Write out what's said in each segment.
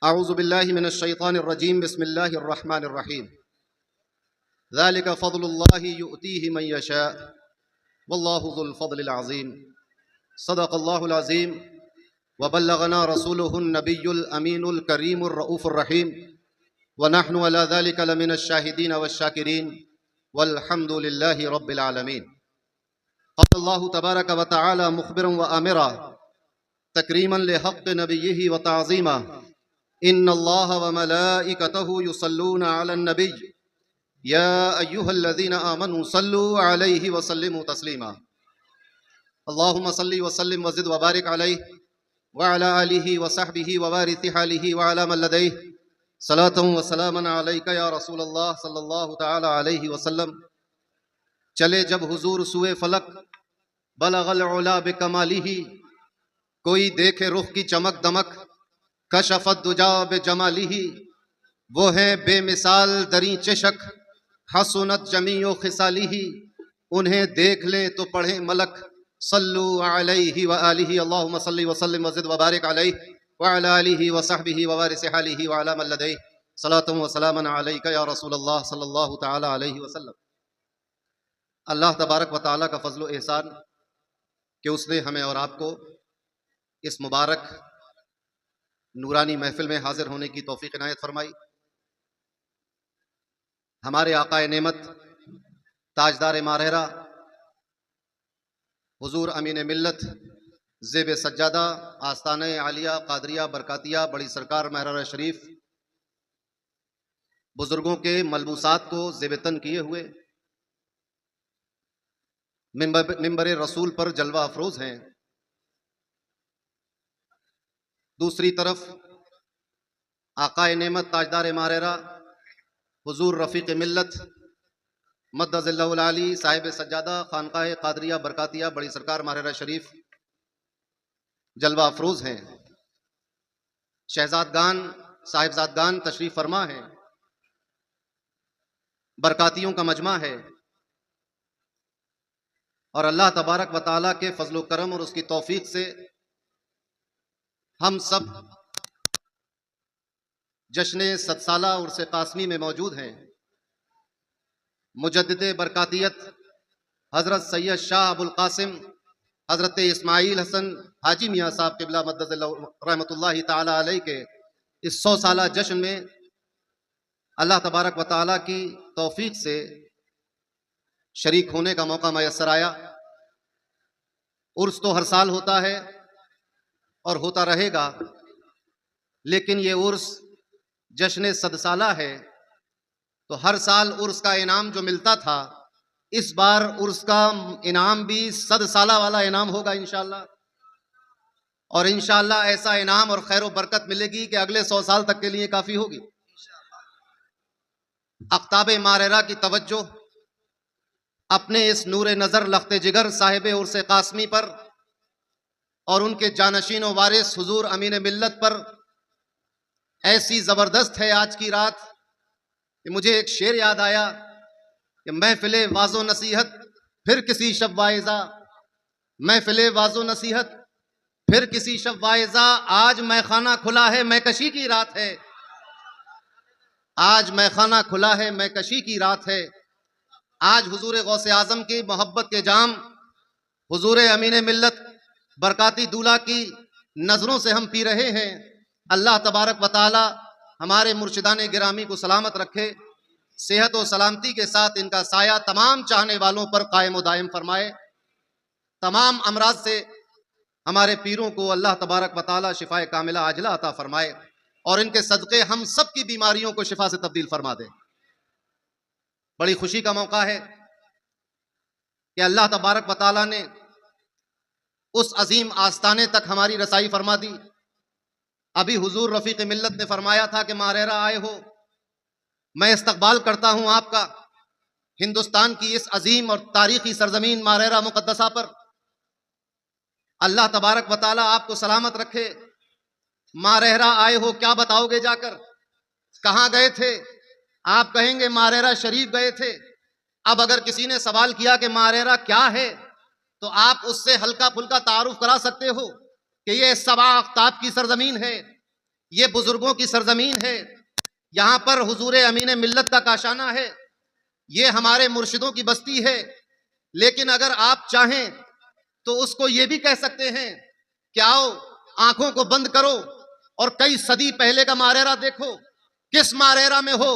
अऊज़ु बिल्लाहि मिनश शैतानिर रजीम बिस्मिल्लाहिर रहमानिर रहीम ज़ालिका फ़ज़्लुल्लाहि युअतीहि मन यशा वल्लाहु ज़ुल फ़ज़्लिल अज़ीम सदक़ल्लाहुल अज़ीम व बल्लगना रसूलुहुन नबियुल अमीनुल करीमुर रऊफ़ुर रहीम व नहनु अला ज़ालिका लमिनश शाहिदीन वश्शाकिरीन वल्हम्दुलिल्लाहि रब्बिल आलमीन। क़ाल अल्लाहु तबारक व तआला मुख़बिरन व आमिरा तकरीमन लिहक़्क़ि नबिय्यिहि व तअज़ीमा इन्नल्लाह व मलाइकतहु युसल्लूना अलन नबिय्य या अय्युहल्लज़ीना आमनू सल्लू अलैहि व सल्लिमू तस्लीमा। अल्लाहुम्मा सल्लि व सल्लिम व ज़िद व बारिक अलैहि व अला आलिहि व सहबिहि व वारिसि हालिहि व अला मन लदैहि सलातन व सलामन अलैका या रसूलल्लाह सल्लल्लाहु तआला अलैहि वसल्लम। चले जब हुजूर सुए फलक बलगल उला बिकमालिही, कोई देखे रुख की चमक दमक कशफत दुजा बिजमालिही, वो है बेमिसाल दरी चशक हसनत जमीओ खिसालिही, उन्हें देख लें तो पढ़ें मलक सल्लू अलैहि व आलिहि अल्लाहुम्मा सल्लि व सल्लिम व ज़िद व बारिक अलैहि व अला आलिहि व सहबिहि व वारिसि हालिहि व अला मन लदैहि सलातन व सलामन अलैका या रसूलल्लाह सल्लल्लाहु तआला अलैहि वसल्लम। अल्लाह तबारक व तआला का फजल व एहसान कि उसने हमें और आपको इस मुबारक नूरानी महफिल में हाजिर होने की तौफीक इनायत फरमाई। हमारे आकाए नेमत ताजदार मारहरा हुजूर अमीन मिल्लत ज़ेब सज्जादा आस्ताने आलिया कादरिया बरकातिया बड़ी सरकार महरार शरीफ बुजुर्गों के मलबूसात को ज़ेबतन किए हुए मिंबर रसूल पर जलवा अफरोज हैं। दूसरी तरफ आकाए नेमत ताजदार मारहरा हुजूर रफ़ीक़ मिल्लत मद्दज़िल्लहुल आली साहिब सज्जादा खानकाह कादरिया बरकातिया बड़ी सरकार मारहरा शरीफ जलवा अफरोज हैं। शहजादगान साहिबजादगान तशरीफ़ फरमा है, बरकातियों का मजमा है और अल्लाह तबारक व तआला के फजल करम और उसकी तौफीक से हम सब जश्न सतसाला उर्स कासमी में मौजूद हैं। मुजद्दिद बरकातियत हज़रत सैयद शाह अबुल कासिम हज़रत इस्माइल हसन हाजी मियाँ साहब क़िबला मद्दज़िल्लहु रहमतुल्लाहि तआला अलैहि के इस 100 साला जश्न में अल्लाह तबारक व तआला की तौफीक से शरीक होने का मौका मयस्सर आया। उर्स तो हर साल होता है और होता रहेगा, लेकिन ये उर्स जश्न सदसाला है, तो हर साल उर्स का इनाम जो मिलता था, इस बार उर्स का इनाम भी सदसाला वाला इनाम होगा इंशाअल्लाह। और इंशाअल्लाह ऐसा इनाम और खैर बरकत मिलेगी कि अगले 100 साल तक के लिए काफ़ी होगी। अख्ताब मारहरा की तवज्जो अपने इस नूर नज़र लख्ते जिगर साहिब उर्स कासमी पर और उनके जानशीन व वारिस हुजूर अमीन मिल्लत पर ऐसी ज़बरदस्त है आज की रात कि मुझे एक शेर याद आया कि महफिले वाज़ो नसीहत फिर किसी शब वाइज़ा, महफिले वाज़ो नसीहत फिर किसी शब वाइज़ा, आज मैखाना खुला है मैकशी की रात है, आज मैखाना खुला है मैकशी की रात है। आज हुजूर गौसे आज़म की मोहब्बत के जाम हुजूर अमीन मिल्लत बरकाती दूल्हा की नज़रों से हम पी रहे हैं। अल्लाह तबारक व तआला हमारे मुर्शिदान गिरामी को सलामत रखे, सेहत और सलामती के साथ इनका साया तमाम चाहने वालों पर कायम व दायम फरमाए। तमाम अमराज से हमारे पीरों को अल्लाह तबारक व तआला शिफाए कामिला आजिला अता फरमाए और इनके सदक़े हम सब की बीमारियों को शिफा से तब्दील फरमा दे। बड़ी खुशी का मौका है कि अल्लाह तबारक व तआला ने उस अजीम आस्ताने तक हमारी रसाई फरमा दी। अभी हुजूर रफ़ीक़ मिल्लत ने फरमाया था कि मारहरा आए हो, मैं इस्तकबाल करता हूं आपका हिंदुस्तान की इस अजीम और तारीखी सरजमीन मारहरा मुक़द्दसा पर। अल्लाह तबारक व तआला आपको सलामत रखे। मारहरा आए हो, क्या बताओगे जाकर, कहाँ गए थे? आप कहेंगे मारहरा शरीफ गए थे। अब अगर किसी ने सवाल किया कि मारहरा क्या है, तो आप उससे हल्का फुल्का तारुफ करा सकते हो कि ये सबा आफ्ताब की सरजमीन है, ये बुजुर्गों की सरजमीन है, यहाँ पर हुजूर अमीन मिल्लत का काशाना है, ये हमारे मुर्शिदों की बस्ती है। लेकिन अगर आप चाहें तो उसको ये भी कह सकते हैं कि आओ आंखों को बंद करो और कई सदी पहले का मारेरा देखो। किस मारेरा में हो?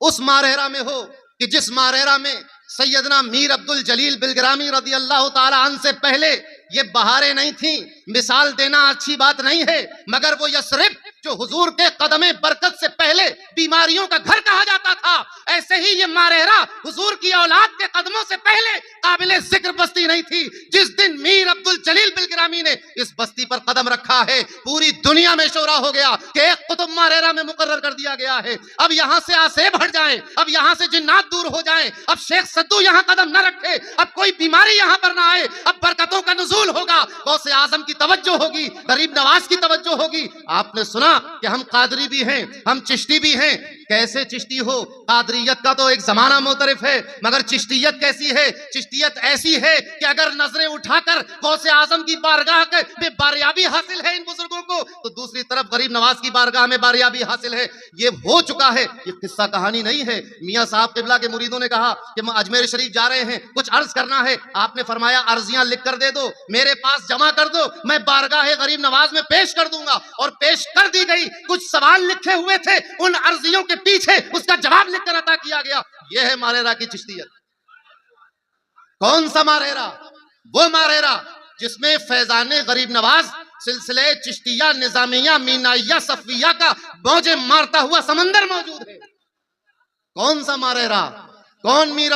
उस मारेरा में हो कि जिस मारेरा में सैयदना मीर अब्दुल जलील बिलग्रामी रदी अल्लाह ताला अन्हु से पहले ये बहारें नहीं थी। मिसाल देना अच्छी बात नहीं है, मगर वो यसरिब जो हुजूर के कदमे बरकत से पहले बीमारियों का घर कहा जाता था, ऐसे ही ये मारेरा हुजूर की औलाद के कदमों से पहले काबिले जिक्र बस्ती नहीं थी। जिस दिन मीर अब्दुल जलील बिलग्रामी ने इस बस्ती पर कदम रखा है, पूरी दुनिया में शोरा हो गया कि एक कुतुब मारेरा में मुकर्रर कर दिया गया है। अब यहाँ से आसेब हट जाए, अब यहाँ से जिन्नात दूर हो जाए, अब शेख सद्दू यहाँ कदम न रखे, अब कोई बीमारी यहाँ पर ना आए, अब बरकतों का नुज़ूल होगा, गौसे आजम की तवज्जो होगी, गरीब नवाज की तवज्जो होगी। आपने सुना कि हम कादरी भी हैं, हम चिश्ती भी हैं। कैसे चिश्ती हो? कादरियत का तो एक जमाना मोतरफ है, मगर चिश्तियत कैसी है? चिश्तियत ऐसी है कि अगर नजरें उठाकर गौसे आजम की बारगाह में बारियाबी हासिल है इन बुजुर्गों को, तो दूसरी तरफ गरीब नवाज की बारगाह में बारियाबी हासिल है। ये हो चुका है, ये किस्सा कहानी नहीं है। मियां साहब किबला के मुरीदों ने कहा कि हम अजमेर शरीफ जा रहे हैं, कुछ अर्ज करना है। आपने फरमाया अर्जियां लिख कर दे दो, मेरे पास जमा कर दो, मैं बारगाह गरीब नवाज में पेश कर दूंगा। और पेश कर दी गई। कुछ सवाल लिखे हुए थे, उन अर्जियों के पीछे उसका जवाब लिखकर अता किया गया। यह है मारेरा की चिश्तियत। कौन सा मारेरा? वो मारेरा जिसमें फैजाने गरीब नवाज सिलसिले चिश्तिया निजामिया मीनाइया सफिया का मौजे मारता हुआ समंदर मौजूद है। कौन सा मारेरा? कौन? मीर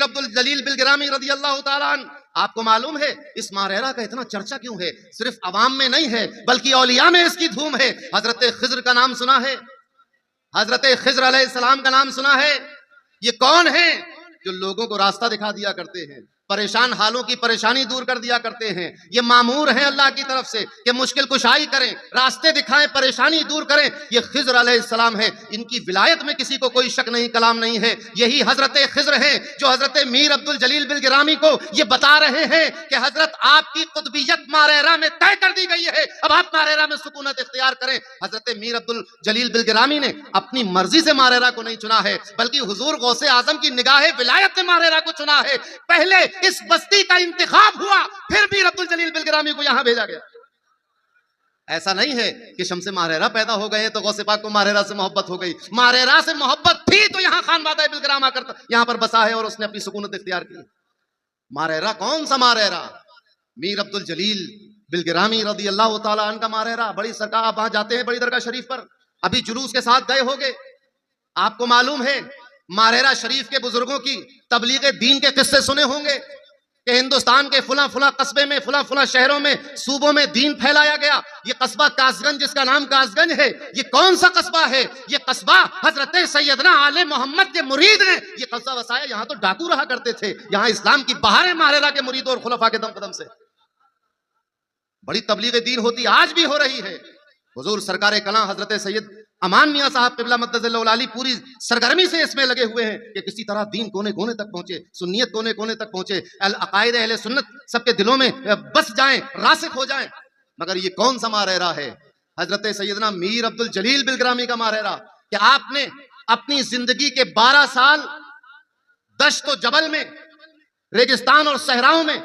अब्दुल जलील बिलग्रामी रदी अल्लाह ताला अन्हु। आपको मालूम है इस मारेरा का इतना चर्चा क्यों है? सिर्फ अवाम में नहीं है, बल्कि औलिया में इसकी धूम है। हजरत खिज्र का नाम सुना है? हजरत खिज्र अलैहिस्सलाम का नाम सुना है? ये कौन है जो लोगों को रास्ता दिखा दिया करते हैं, परेशान हालों की परेशानी दूर कर दिया करते हैं। ये मामूर हैं अल्लाह की तरफ से कि मुश्किल कुशाई करें, रास्ते दिखाएं, परेशानी दूर करें। ये खिज्र अलैहिस्सलाम है। इनकी विलायत में किसी को कोई शक नहीं, कलाम नहीं है। यही हजरत खिज्र हैं जो हजरत मीर अब्दुल जलील बिलग्रामी को ये बता रहे हैं कि हजरत आपकी कुतुबियत मारेरा में तय कर दी गई है, अब आप मारेरा में सुकूनत इख्तियार करें। हजरत मीर अब्दुल जलील बिलग्रामी ने अपनी मर्जी से मारेरा को नहीं चुना है, बल्कि हुजूर गौसे आजम की निगाहे विलायत ने मारेरा को चुना है। पहले इस बस्ती का इंतखाब हुआ, फिर मीर अब्दुल जलील बिलग्रामी को यहां भेजा गया। ऐसा नहीं है कि शम्से मारेरा पैदा हो गए तो गौसे पाक को मारेरा से मोहब्बत हो गई। मारेरा से मोहब्बत थी तो यहां खान बादा बिलग्राम आकर यहां पर बसा है और उसने अपनी सुकूनत इख्तियार की। मारेरा कौन सा मारेरा? मीर अब्दुल जलील बिलग्रामी रदी अल्लाह ताला अन्हु का मारेरा। बड़ी सरकार आप वहां जाते हैं बड़ी दरगाह शरीफ पर, अभी जुलूस के साथ गए होंगे। आपको मालूम है मारेरा शरीफ के बुजुर्गों की तबलीग दीन के किस्से सुने होंगे कि हिंदुस्तान के फुला फुला कस्बे में, फुला फुला शहरों में, सूबों में दीन फैलाया गया। ये कस्बा कासगंज, जिसका नाम कासगंज है, ये कौन सा कस्बा है? ये कस्बा हजरत सैयदना आले मोहम्मद के मुरीद ने ये कस्बा बसाया। यहाँ तो डाकू रहा करते थे, यहाँ इस्लाम की बहारें मारेरा के मुरीदों और खुलफा के दम कदम से बड़ी तबलीग दीन होती, आज भी हो रही है। हुजूर सरकार कलां हजरत सैयद अमान मियां साहब क़िबला मद्दज़िल्लहु अली पूरी सरगर्मी से इसमें लगे हुए हैं कि किसी तरह दीन कोने कोने तक पहुंचे, सुन्नियत कोने कोने तक पहुंचे, अकायद अहले सुन्नत सबके दिलों में बस जाएं, रासिख हो जाएं। मगर ये कौन सा मारेरा है? हजरत सैयदना मीर अब्दुल जलील बिलग्रामी का मारेरा कि आपने अपनी जिंदगी के 12 साल दश्त व जबल में, रेगिस्तान और सहराओं में,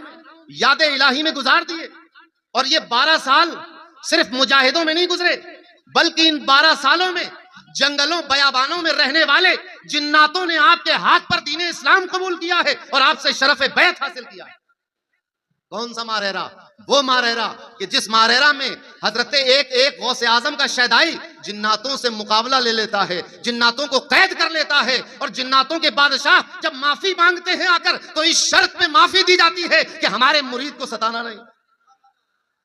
याद इलाही में गुजार दिए। और ये 12 साल सिर्फ मुजाहिदों में नहीं गुजरे, बल्कि इन 12 सालों में जंगलों बयाबानों में रहने वाले जिन्नातों ने आपके हाथ पर दीने इस्लाम कबूल किया है और आपसे शरफ बैत हासिल किया है। कौन सा मारेरा? वो मारेरा कि जिस मारेरा में हजरत एक गौसे आजम का शहदाई जिन्नातों से मुकाबला ले लेता है, जिन्नातों को कैद कर लेता है, और जिन्नातों के बादशाह जब माफी मांगते हैं आकर तो इस शर्त पे माफी दी जाती है कि हमारे मुरीद को सताना नहीं।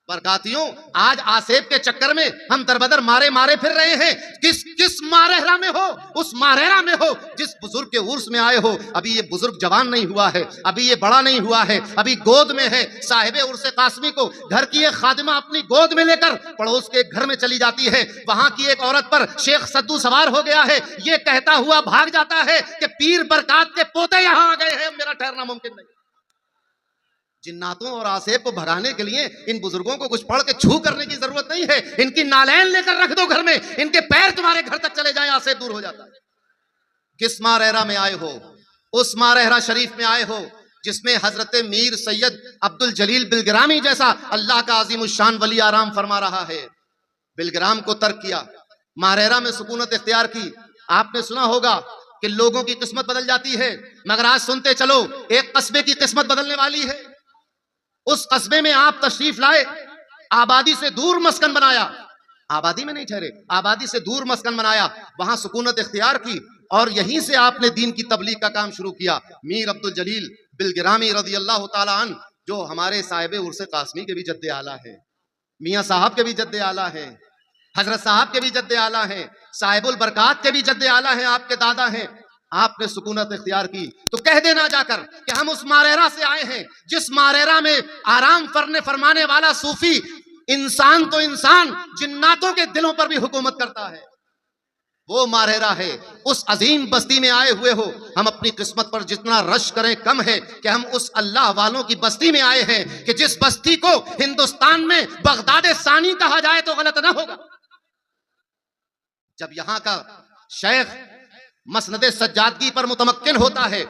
बरकातियों, आज आसेब के चक्कर में हम दरबदर मारे मारे फिर रहे हैं। किस मारेरा में हो? उस मारेरा में हो जिस बुजुर्ग के उर्स में आए हो। अभी ये बुजुर्ग जवान नहीं हुआ है, अभी ये बड़ा नहीं हुआ है, अभी गोद में है। साहिबे उर्से कासमी को घर की एक खादिमा अपनी गोद में लेकर पड़ोस के घर में चली जाती है। वहां की एक औरत पर शेख सद्दू सवार हो गया है, ये कहता हुआ भाग जाता है कि पीर बरकात के पोते यहां आ गए हैं, मेरा ठहरना मुमकिन नहीं। जिन्नातों और आसेब को भगाने के लिए इन बुजुर्गों को कुछ पढ़ के छू करने की जरूरत नहीं है। इनकी नालैन लेकर रख दो घर में, इनके पैर तुम्हारे घर तक चले जाएं, आसेब दूर हो जाता है। किस मारहरा में आए हो? उस मारहरा शरीफ में आए हो जिसमें हजरत मीर सैयद अब्दुल जलील बिलग्रामी जैसा अल्लाह का अजीम शान वली आराम फरमा रहा है, बिलग्राम को तर्क किया, मारहरा में सुकूनत इख्तियार की। आपने सुना होगा कि लोगों की किस्मत बदल जाती है, मगर आज सुनते चलो एक कस्बे की किस्मत बदलने वाली है। उस कस्बे में आप तशरीफ लाए, आबादी से दूर मस्कन बनाया, आबादी में नहीं ठहरे, आबादी से दूर मस्कन बनाया, वहां सुकूनत इख्तियार की और यहीं से आपने दीन की तबलीग का काम शुरू किया। मीर अब्दुल जलील बिलगिरामी रज़ी अल्लाह ताला अन, जो हमारे साहिब उर्स कासमी के भी जद्दे आला है, मियाँ साहब के भी जद्दे आला है, हजरत साहब के भी जद्दे आला है, साहिबुल बरकात के भी जद्दे आला है, आपके दादा हैं। आपने सुकूनत इख्तियार की तो कह देना जाकर कि हम उस मारेरा से आए हैं जिस मारेरा में आराम फरमाने वाला सूफी इंसान तो इंसान जिन्नातों के दिलों पर भी हुकूमत करता है। वो मारेरा है। उस अजीम बस्ती में आए हुए हो। हम अपनी किस्मत पर जितना रश करें कम है कि हम उस अल्लाह वालों की बस्ती में आए हैं कि जिस बस्ती को हिंदुस्तान में बगदाद सानी कहा जाए तो गलत ना होगा। जब यहां का शेख मसनद सज्जादगी पर मुतमक्किन होता है,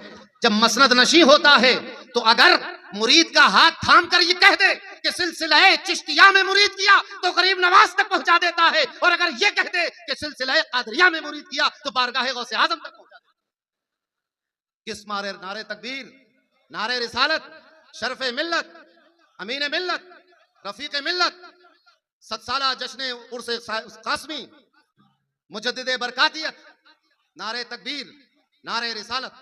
जब मसनद नशी होता है, तो अगर मुरीद का हाथ थाम कर ये कह दे कि सिलसिला चिश्तिया में मुरीद किया तो गरीब नवाज तक पहुंचा देता है, और अगर ये कह दे कि सिलसिला कादरिया में मुरीद किया तो बारगाह गौसे आजम तक पहुंचा देता है। किस मारे? नारे तकबीर, नारे रिसालत, शरफ मिल्लत, अमीन मिल्लत, रफीक मिल्लत, 7 साला जश्न उर्स कासमी, मुजद्दिद बरकातियत, नारे तकबीर, नारे रिसालत,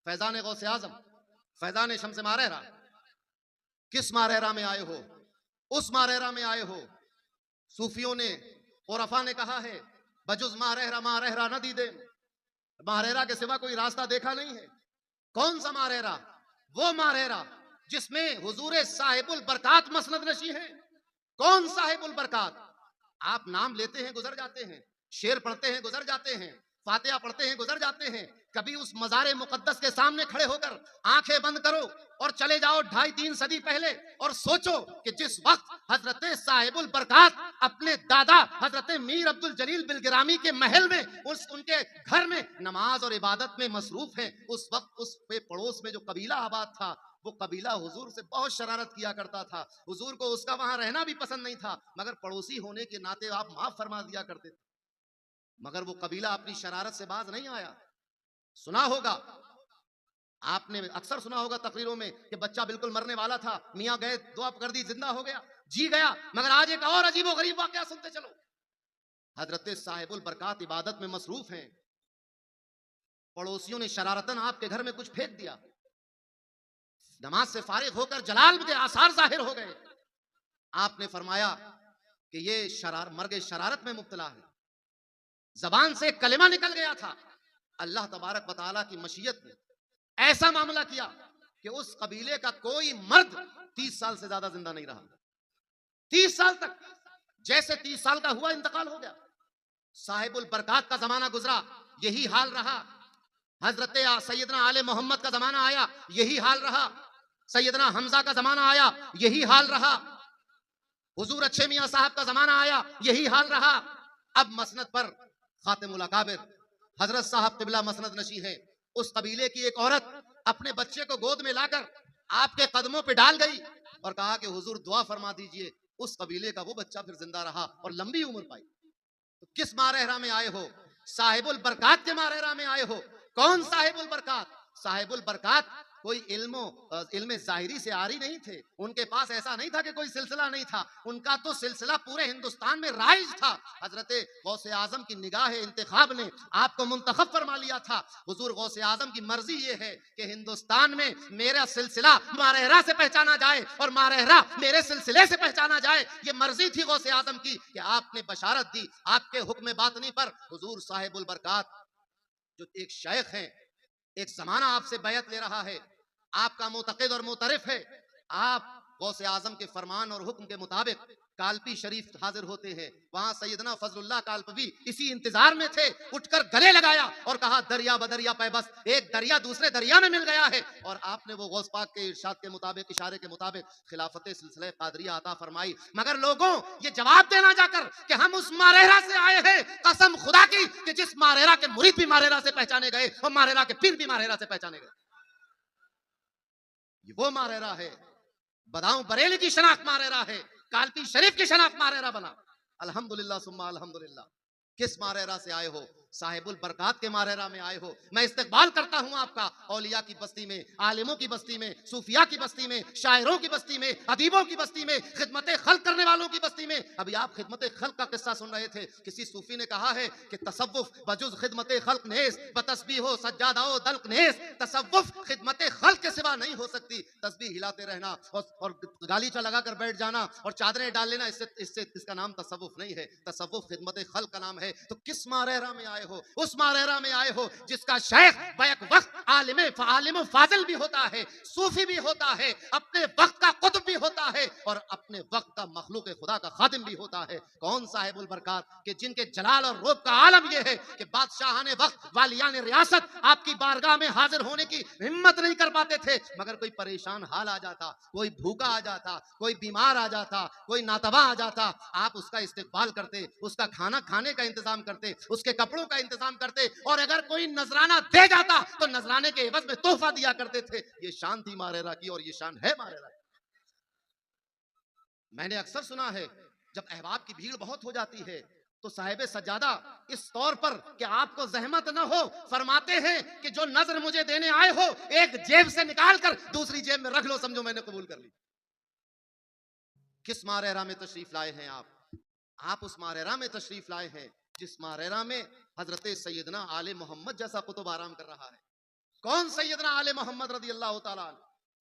फैजान गौसे आजम, फैजान शम्स मारहरा। किस मारहरा में आए हो? उस मारहरा में आए हो। सूफियों ने और अफा ने कहा है बजुज मारहरा न दीदे, मारहरा के सिवा कोई रास्ता देखा नहीं है। कौन सा मारहरा? वो मारहरा जिसमें हुजूर साहिबुल बरकात मसनद नशी है। कौन साहिबुल बरकात? आप नाम लेते हैं गुजर जाते हैं, शेर पढ़ते हैं गुजर जाते हैं, फातिहा पढ़ते हैं गुजर जाते हैं। कभी उस मज़ारे मुकद्दस के सामने खड़े होकर आंखें बंद करो और चले जाओ 2.5-3 सदी पहले और सोचो कि जिस वक्त हजरत साहिबुल बरकात अपने दादा हजरत मीर अब्दुल जलील बिलगिरामी के महल में, उनके घर में नमाज और इबादत में मसरूफ हैं, उस वक्त उस पड़ोस में जो कबीला आबाद था, वो कबीला हुजूर से बहुत शरारत किया करता था। हुजूर को उसका वहां रहना भी पसंद नहीं था, मगर पड़ोसी होने के नाते आप माफ फरमा दिया करते थे। मगर वो कबीला अपनी शरारत से बाज नहीं आया। सुना होगा, आपने अक्सर सुना होगा तकरीरों में कि बच्चा बिल्कुल मरने वाला था, मियां गए, दुआ कर दी, जिंदा हो गया, जी गया। मगर आज एक और अजीबो गरीब वाकया सुनते चलो। हजरत साहिबुल बरकात इबादत में मसरूफ हैं, पड़ोसियों ने शरारतन आपके घर में कुछ फेंक दिया, नमाज से फारिग होकर जलाल के आसार जाहिर हो गए। आपने फरमाया कि ये मर्ग शरारत में मुब्तला है। जबान से कलिमा निकल गया था। अल्लाह तबारक व तआला की मशीयत ने ऐसा मामला किया कि उस कबीले का कोई मर्द 30 साल से ज्यादा जिंदा नहीं रहा। 30 साल तक, जैसे 30 साल का हुआ इंतकाल हो गया। साहिबुल बरकात का जमाना गुजरा, यही हाल रहा। हजरत सैयदना आले मोहम्मद का जमाना आया, यही हाल रहा। सैयदना हमजा का जमाना आया, यही हाल रहा। हुजूर अच्छे मियां साहब का जमाना आया, यही हाल रहा। अब मसनद पर खातिमुल अकाबिर हजरत साहब क़िबला मसनद नशी है। उस कबीले की एक औरत अपने बच्चे को गोद में लाकर आपके कदमों पे डाल गई और कहा कि हुजूर दुआ फरमा दीजिए। उस कबीले का वो बच्चा फिर जिंदा रहा और लंबी उम्र पाई। तो किस मारहरा में आए हो? साहिबुल बरकात के मारहरा में आए हो। कौन साहिबुल बरकात? साहिबुल बरकात कोई इल्म जाहिरी से आरी नहीं थे। उनके पास ऐसा नहीं था कि कोई सिलसिला नहीं था। उनका तो सिलसिला पूरे हिंदुस्तान में राइज था। हजरत गौसे आजम की निगाह इंतखाब ने आपको मुंतखब फरमा लिया था। हुजूर गौसे आजम की मर्जी ये है कि हिंदुस्तान में मेरा सिलसिला मारहरा से पहचाना जाए और मारहरा मेरे सिलसिले से पहचाना जाए। ये मर्जी थी गौसे आजम की कि आपने बशारत दी। आपके हुक्म बातनी पर हुजूर साहिबुल बरकात जो एक शेख हैं, एक जमाना आपसे बैत ले रहा है, आपका मुतक़िद और मुतरिफ है, आप गौसे आजम के फरमान और हुक्म के मुताबिक कालपी शरीफ हाजिर होते हैं। वहां सैयदना फजलुल्लाह कालपवी इसी इंतजार में थे, उठकर गले लगाया और कहा दरिया बदरिया पैबस, एक दरिया दूसरे दरिया में मिल गया है। और आपने वो गौस पाक के इरशाद के मुताबिक, इशारे के मुताबिक खिलाफत सिलसिले कादरिया अता फरमाई। मगर लोगों ये जवाब देना जाकर कि हम उस मारेरा से आए हैं, कसम खुदा की कि जिस मारेरा के मुरीद भी मारेरा से पहचाने गए और मारेरा के पीर भी मारेरा से पहचाने गए। ये वो मारेरा है, बदाऊं बरेली की शनाख्त मारेरा है, कालपी शरीफ की शनाख्त मारेरा बना। अल्हम्दुलिल्लाह सुम्मा अल्हम्दुलिल्लाह। किस मारेरा से आए हो? साहिबुल बरकात के मारेरा में आए हो। मैं इस्तकबाल करता हूं आपका औलिया की बस्ती में, आलिमों की बस्ती में, सूफिया की बस्ती में, शायरों की बस्ती में, अदीबों की बस्ती में, खिदमत खल्क करने वालों की बस्ती में। अभी आप खिदमत खल्क का किस्सा सुन रहे थे। किसी सूफी ने कहा है कि तसव्वुफ बजुज खिदमत खल्क नेस, बतस्बीह हो सज्जादाओ दल्क नेस। तसव्वुफ खिदमत खल्क के सिवा नहीं हो सकती। तस्बीह हिलाते रहना और गालीचा लगाकर बैठ जाना और चादरें डाल लेना, इसका नाम तसव्वुफ नहीं है। तसव्वुफ खिदमत खल्क का नाम है। तो किस मारेरा में आए हो? उस मारेरा में आए हो जिसका शेख बैक वक्त आलिम फाजिल भी होता है, सूफी भी होता है, अपने वक्त का कुतुब भी होता है और अपने वक्त का मखलूक खुदा का खादिम भी होता है। कौन साहिबुल बरकात के जिनके जलाल और रूप का आलम यह है कि बादशाहाने वक्त, वालियान रियासत आपकी बारगाह में हाजिर होने की हिम्मत नहीं कर पाते थे। मगर कोई परेशान हाल आ जाता, कोई भूखा आ जाता, कोई बीमार आ जाता, कोई नातबा आ जाता, आप उसका इस्तेकबाल करते, उसका खाना खाने का इंतजाम करते, उसके कपड़ों का इंतजाम करते और अगर कोई नजराना दे जाता तो नजराने के एवज में तोहफा दिया करते थे। ये शान थी मारेरा की और ये शान है मारेरा। मैंने अक्सर सुना है जब अहबाब की भीड़ बहुत हो जाती है तो साहिब सज्जादा इस तौर पर कि आपको जहमत न हो फरमाते हैं कि जो नजर मुझे देने आए हो एक जेब से निकाल कर दूसरी जेब में रख लो, समझो मैंने कबूल कर ली। किस मारेरा में तशरीफ लाए हैं आप उस मारेरा में तशरीफ लाए हैं जिस मारेरा में हजरत सैयदना आले मोहम्मद जैसा कुतुब आराम कर रहा है। कौन सैयदना आले मोहम्मद रज़ी अल्लाह तआला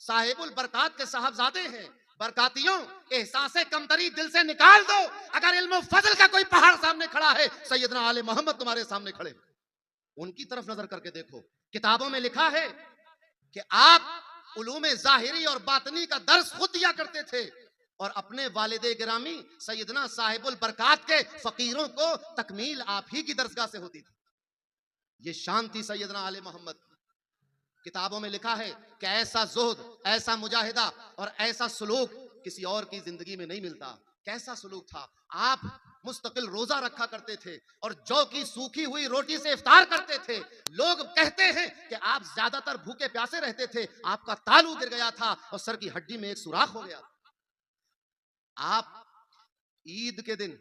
साहिबुल बरकात के साहबजादे हैं। बरकातियों, एहसासे कमतरी दिल से निकाल दो। अगर इल्म फजल का कोई पहाड़ सामने खड़ा है, सैयदना आले मोहम्मद तुम्हारे सामने खड़े, उनकी तरफ नजर करके देखो। किताबों में लिखा है कि आप उलूम ज़ाहिरी और बातनी का दर्स खुद दिया करते थे और अपने वालिदे गिरामी सैयदना साहिबुल बरकात के फकीरों को तकमील आप ही की दरसगाह से होती थी। ये शान थी सैयदना आले मोहम्मद। किताबों में लिखा है कि ऐसा ज़ुहद, ऐसा मुजाहिदा और ऐसा सलूक किसी और की जिंदगी में नहीं मिलता। कैसा सलूक था? आप मुस्तकिल रोजा रखा करते थे और जौ की सूखी हुई रोटी से इफ्तार करते थे। लोग कहते हैं कि आप ज्यादातर भूखे प्यासे रहते थे, आपका तालू गिर गया था और सर की हड्डी में एक सुराख हो गया। आप ईद के दिन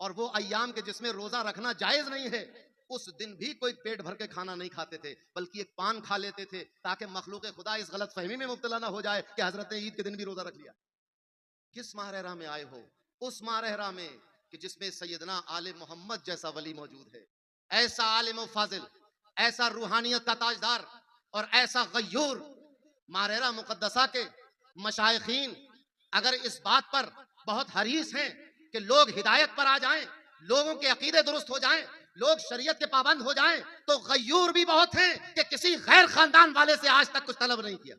और वो अय्याम के जिसमें रोजा रखना जायज नहीं है, उस दिन भी कोई पेट भर के खाना नहीं खाते थे, बल्कि एक पान खा लेते थे ताकि मखलूक खुदा इस गलत फहमी में मुब्तला ना हो जाए कि हजरत ने ईद के दिन भी रोजा रख लिया। किस माहरेरा में आए हो? उस माहरेरा में कि जिसमें सैयदना आले मोहम्मद जैसा वली मौजूद है, ऐसा आलिम फाजिल, ऐसा रूहानियत का ताजदार और ऐसा गयूर। माहरेरा मुकद्दसा के मशाइखीन अगर इस बात पर बहुत हरीस हैं कि लोग हिदायत पर आ जाएं, लोगों के अकीदे दुरुस्त हो जाएं, लोग शरीयत के पाबंद हो जाएं, तो गयूर भी बहुत हैं कि किसी गैर खानदान वाले से आज तक कुछ तलब नहीं किया।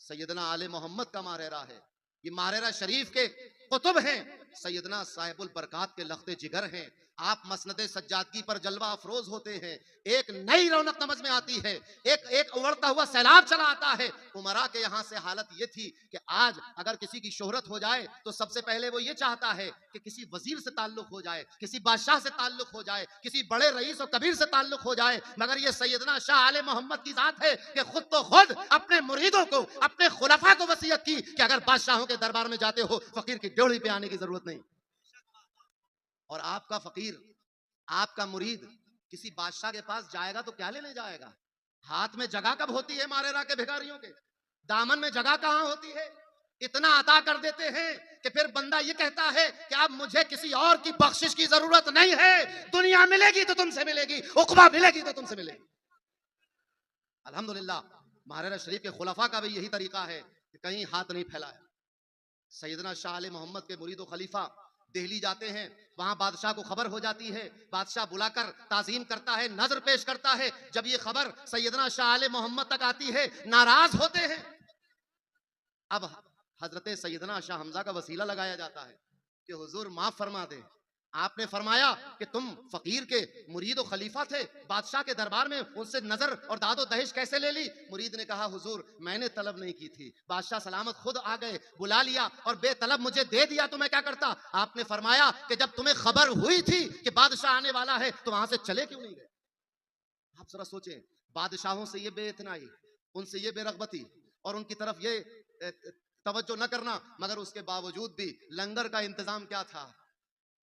सैयदना आले मोहम्मद का मारेरा है, ये मारेरा शरीफ के कुतुब हैं, सैयदना साहिबुल बरकात के लख्ते जिगर हैं। आप मसनदे सज्जादगी पर जलवा अफरोज होते हैं, एक नई रौनक समझ में आती है, एक उमड़ता हुआ सैलाब चला आता है। उमरा के यहाँ से हालत ये थी कि आज अगर किसी की शोहरत हो जाए तो सबसे पहले वो ये चाहता है कि किसी वजीर से ताल्लुक हो जाए, किसी बादशाह से ताल्लुक हो जाए, किसी बड़े रईस और कबीर से ताल्लुक हो जाए। मगर ये सैयदना शाह आले मोहम्मद की जात है कि खुद तो खुद अपने मुरीदों को, अपने खुलफा को वसीयत की कि अगर बादशाहों के दरबार में जाते हो फकीर की ड्योढ़ी पे आने की जरूरत नहीं। और आपका फकीर, आपका मुरीद किसी बादशाह के पास जाएगा तो क्या लेने जाएगा? हाथ में जगह कब होती है मारेरा के भिखारियों के? दामन में जगह कहां होती है? इतना अता कर देते हैं कि फिर बंदा ये कहता है कि अब मुझे किसी और की बख्शिश की जरूरत नहीं है, दुनिया मिलेगी तो तुमसे मिलेगी, उक़बा मिलेगी तो तुमसे मिलेगी। अल्हम्दुलिल्लाह, मारेरा शरीफ के खुलफा का भी यही तरीका है कि कहीं हाथ नहीं फैलाया। सैयदना शाह आले मोहम्मद के मुरीद और खलीफा दिल्ली जाते हैं, वहां बादशाह को खबर हो जाती है, बादशाह बुलाकर ताज़ीम करता है, नजर पेश करता है। जब ये खबर सैयदना शाह आले मोहम्मद तक आती है, नाराज होते हैं। अब हजरत सैयदना शाह हमजा का वसीला लगाया जाता है कि हुजूर माफ फरमा दे। आपने फरमाया कि तुम फकीर के मुरीद और खलीफा थे, बादशाह के दरबार में उनसे नजर और दादो दहेज कैसे ले ली? मुरीद ने कहा हुजूर मैंने तलब नहीं की थी, बादशाह सलामत खुद आ गए, बुला लिया और बेतलब मुझे दे दिया तो मैं क्या करता? आपने फरमाया कि जब तुम्हें खबर हुई थी कि बादशाह आने वाला है तो वहां से चले क्यों नहीं गए? आप जरा सोचें, बादशाहों से ये बेइतनाई, उनसे ये बेरगबती और उनकी तरफ ये तवज्जो न करना, मगर उसके बावजूद भी लंगर का इंतजाम क्या था?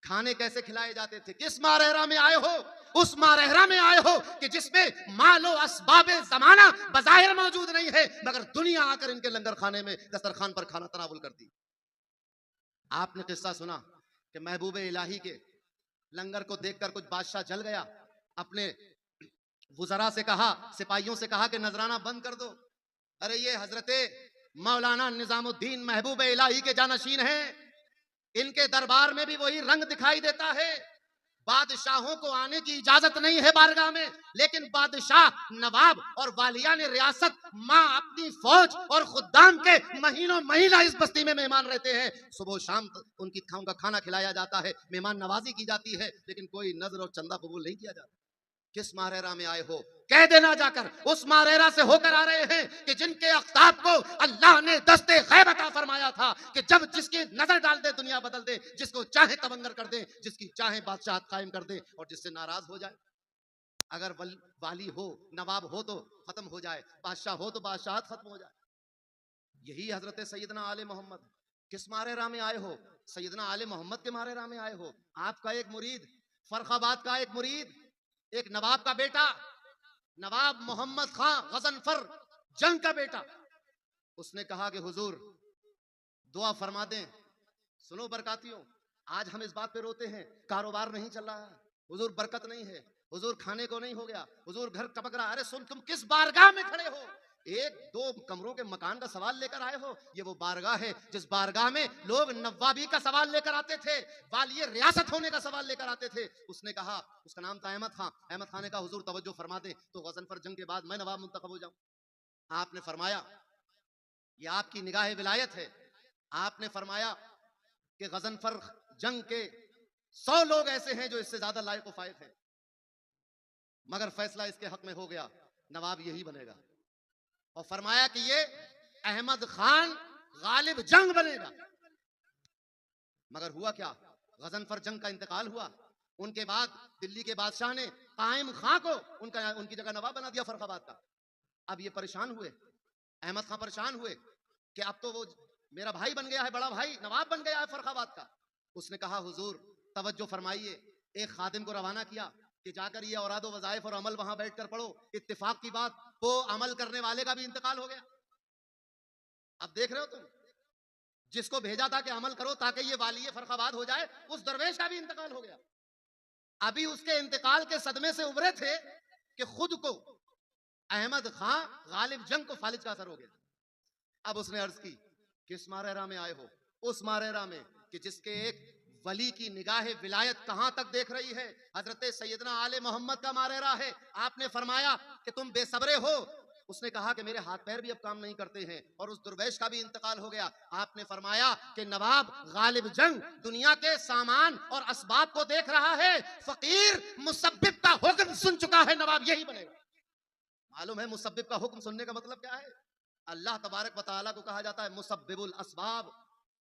खाने कैसे खिलाए जाते थे? किस मारहरा में आए हो? उस मारहरा में आए हो कि जिसमें मालो असबाबे जमाना बज़ाहिर मौजूद नहीं है, मगर दुनिया आकर इनके लंगर खाने में दस्तरखान पर खाना तनावुल करती। आपने किस्सा सुना कि महबूब इलाही के लंगर को देखकर कुछ बादशाह जल गया, अपने वुज़रा से कहा, सिपाहियों से कहा कि नजराना बंद कर दो। अरे ये हजरते मौलाना निजामुद्दीन महबूब इलाही के जानशीन हैं, इनके दरबार में भी वही रंग दिखाई देता है। बादशाहों को आने की इजाजत नहीं है बारगाह में, लेकिन बादशाह, नवाब और वालिया ने रियासत माँ अपनी फौज और खुद्दाम के महीनों महीना इस बस्ती में मेहमान रहते हैं। सुबह शाम उनका खाना खिलाया जाता है, मेहमान नवाजी की जाती है, लेकिन कोई नजर और चंदा कबूल नहीं किया जाता। किस मारहरा में आए हो? कह देना जाकर, उस मारहरा से होकर आ रहे हैं कि जिनके अख्ताब को अल्लाह ने दस्ते गैब अता फरमाया था कि जब जिसकी नजर डाल दे दुनिया बदल दे, जिसको चाहे तबंगर कर दे, जिसकी चाहे बादशाहत कायम कर दे और जिससे नाराज हो जाए। अगर वाली हो, नवाब हो तो खत्म हो जाए, बादशाह हो तो बादशाहत खत्म हो जाए। यही हजरत सैयदना आले मोहम्मद। किस मारहरा में आए हो? सैयदना आले मोहम्मद के मारहरा में आए हो। आपका एक मुरीद, फरखाबाद का एक मुरीद, एक नवाब का बेटा, नवाब मोहम्मद खां गजनफर जंग का बेटा, उसने कहा कि हुजूर दुआ फरमा दें। सुनो बरकातियों, आज हम इस बात पे रोते हैं, कारोबार नहीं चल रहा है, हुजूर बरकत नहीं है, हुजूर खाने को नहीं हो गया, हुजूर घर टपक रहा। अरे सुन, तुम किस बारगाह में खड़े हो? एक दो कमरों के मकान का सवाल लेकर आए हो? ये वो बारगाह है जिस बारगाह में लोग नवाबी का सवाल लेकर आते थे, वालिय रियासत होने का सवाल लेकर आते थे। उसने कहा, उसका नाम था अहमद खां। अहमद खान ने कहा हुजूर तवज्जो फरमा दे तो गजनफर जंग के बाद मैं नवाब मुंतखब हो जाऊं। आपने फरमाया ये आपकी निगाह विलायत है। आपने फरमाया कि गजनफर जंग के 100 लोग ऐसे हैं जो इससे ज्यादा लायक फायक हैं, मगर फैसला इसके हक में हो गया, नवाब यही बनेगा। और फरमाया कि ये अहमद खान गालिब जंग बनेगा। मगर हुआ क्या? गजनफर जंग का इंतकाल हुआ। उनके बाद दिल्ली के बादशाह ने कायम खां को उनकी जगह नवाब बना दिया फरखाबाद का। अब ये परेशान हुए, अहमद खां परेशान हुए कि अब तो वो मेरा भाई बन गया है, बड़ा भाई नवाब बन गया है फरखाबाद का। उसने कहा हुजूर तवज्जो फरमाइए। एक खादिम को रवाना किया कि जाकर ये औरादो वज़ाइफ और अमल वहां बैठकर पढ़ो। इत्तेफाक की बात, वो अमल करने वाले का भी इंतकाल हो गया। अब देख रहे हो तुम, जिसको भेजा था कि अमल करो ताकि ये वालिय फरखाबाद हो जाए, उस दरवेश का भी इंतकाल हो गया। अभी उसके इंतकाल के सदमे से उभरे थे कि खुद को अहमद खां गालिब जंग को फालिज का असर हो गया। अब उसने अर्ज की, किस मारहरा में आए हो? उस मारहरा में कि जिसके एक वली की निगाह विलायत कहां तक देख रही है, हजरत सैयदना आले मोहम्मद का मारहरा है। आपने फरमाया कि तुम बेसब्रे हो। उसने कहा कि मेरे हाथ पैर भी अब काम नहीं करते हैं, और उस दुर्वेश का भी इंतकाल हो गया। आपने फरमाया कि नवाब गालिब जंग दुनिया के सामान और असबाब को देख रहा है, फकीर मुसब्बिब का हुक्म सुन चुका है, नवाब यही बनेगा। मालूम है मुसब्बिब का हुक्म सुनने का मतलब क्या है? अल्लाह तबारक व तआला को कहा जाता है मुसब्बिबुल असबाब।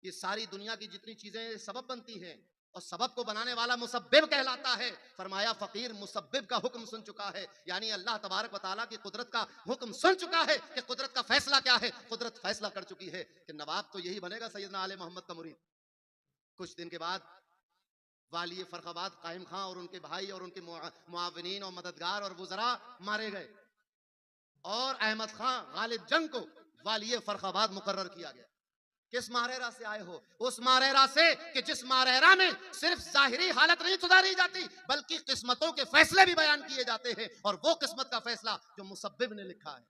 ये सारी दुनिया की जितनी चीजें सबब बनती हैं, और सबब को बनाने वाला मुसब्बिब कहलाता है। फरमाया फकीर मुसब्बिब का हुक्म सुन चुका है, यानी अल्लाह तबारक व तआला की कुदरत का हुक्म सुन चुका है कि कुदरत का फैसला क्या है। कुदरत फैसला कर चुकी है कि नवाब तो यही बनेगा, सैयदना आले मोहम्मद का मुरीद। कुछ दिन के बाद वाली फरखाबाद कायम खां और उनके भाई और उनके मुआविनीन और मददगार और वुज़रा मारे गए, और अहमद खां गालिब जंग को वाली फरखाबाद मुकर्रर किया गया। किस मारहरा से आए हो? उस मारहरा से कि जिस मारहरा में सिर्फ जाहिरी हालत नहीं सुधारी जाती, बल्कि किस्मतों के फैसले भी बयान किए जाते हैं, और वो किस्मत का फैसला जो मुसब्बिब ने लिखा है।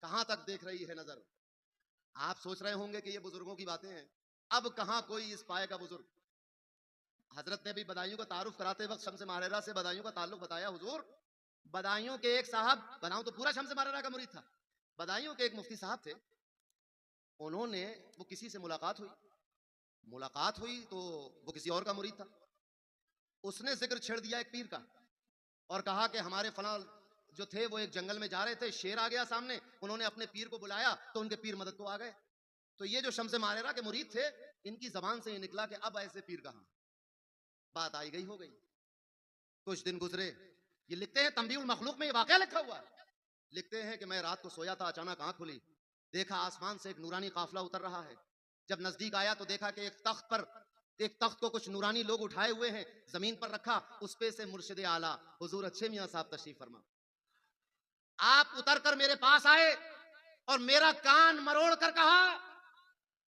कहां तक देख रही है नजर? आप सोच रहे होंगे कि ये बुजुर्गों की बातें हैं, अब कहां कोई इस पाए का बुजुर्ग। हजरत ने भी बदायूं का तारुफ कराते वक्त शम्स मारहरा से बदायूं का ताल्लुक बताया। हुजूर बदायूं के एक साहब, बदायूं तो पूरा शम्स मारहरा का मुरीद था, बदायूं के एक मुफ्ती साहब थे, उन्होंने, वो किसी से मुलाकात हुई तो वो किसी और का मुरीद था, उसने जिक्र छेड़ दिया एक पीर का और कहा कि हमारे फलां जो थे वो एक जंगल में जा रहे थे, शेर आ गया सामने, उन्होंने अपने पीर को बुलाया तो उनके पीर मदद को आ गए। तो ये जो शम्स मारेरा के मुरीद थे, इनकी जबान से ये निकला कि अब ऐसे पीर कहां, बात आई गई हो गई। कुछ दिन गुजरे, ये लिखते हैं तंबीउल मखलूक में ये वाकया लिखा हुआ है, लिखते हैं कि मैं रात को सोया था, अचानक आंख खुली, देखा आसमान से एक नूरानी काफिला उतर रहा है। जब नजदीक आया तो देखा कि एक तख्त को कुछ नूरानी लोग उठाए हुए हैं, जमीन पर रखा, उस पे से मुर्शिद आला हुजूर अच्छे मियां साहब तशरीफ फरमा। आप उतर कर मेरे पास आए और मेरा कान मरोड़ कर कहा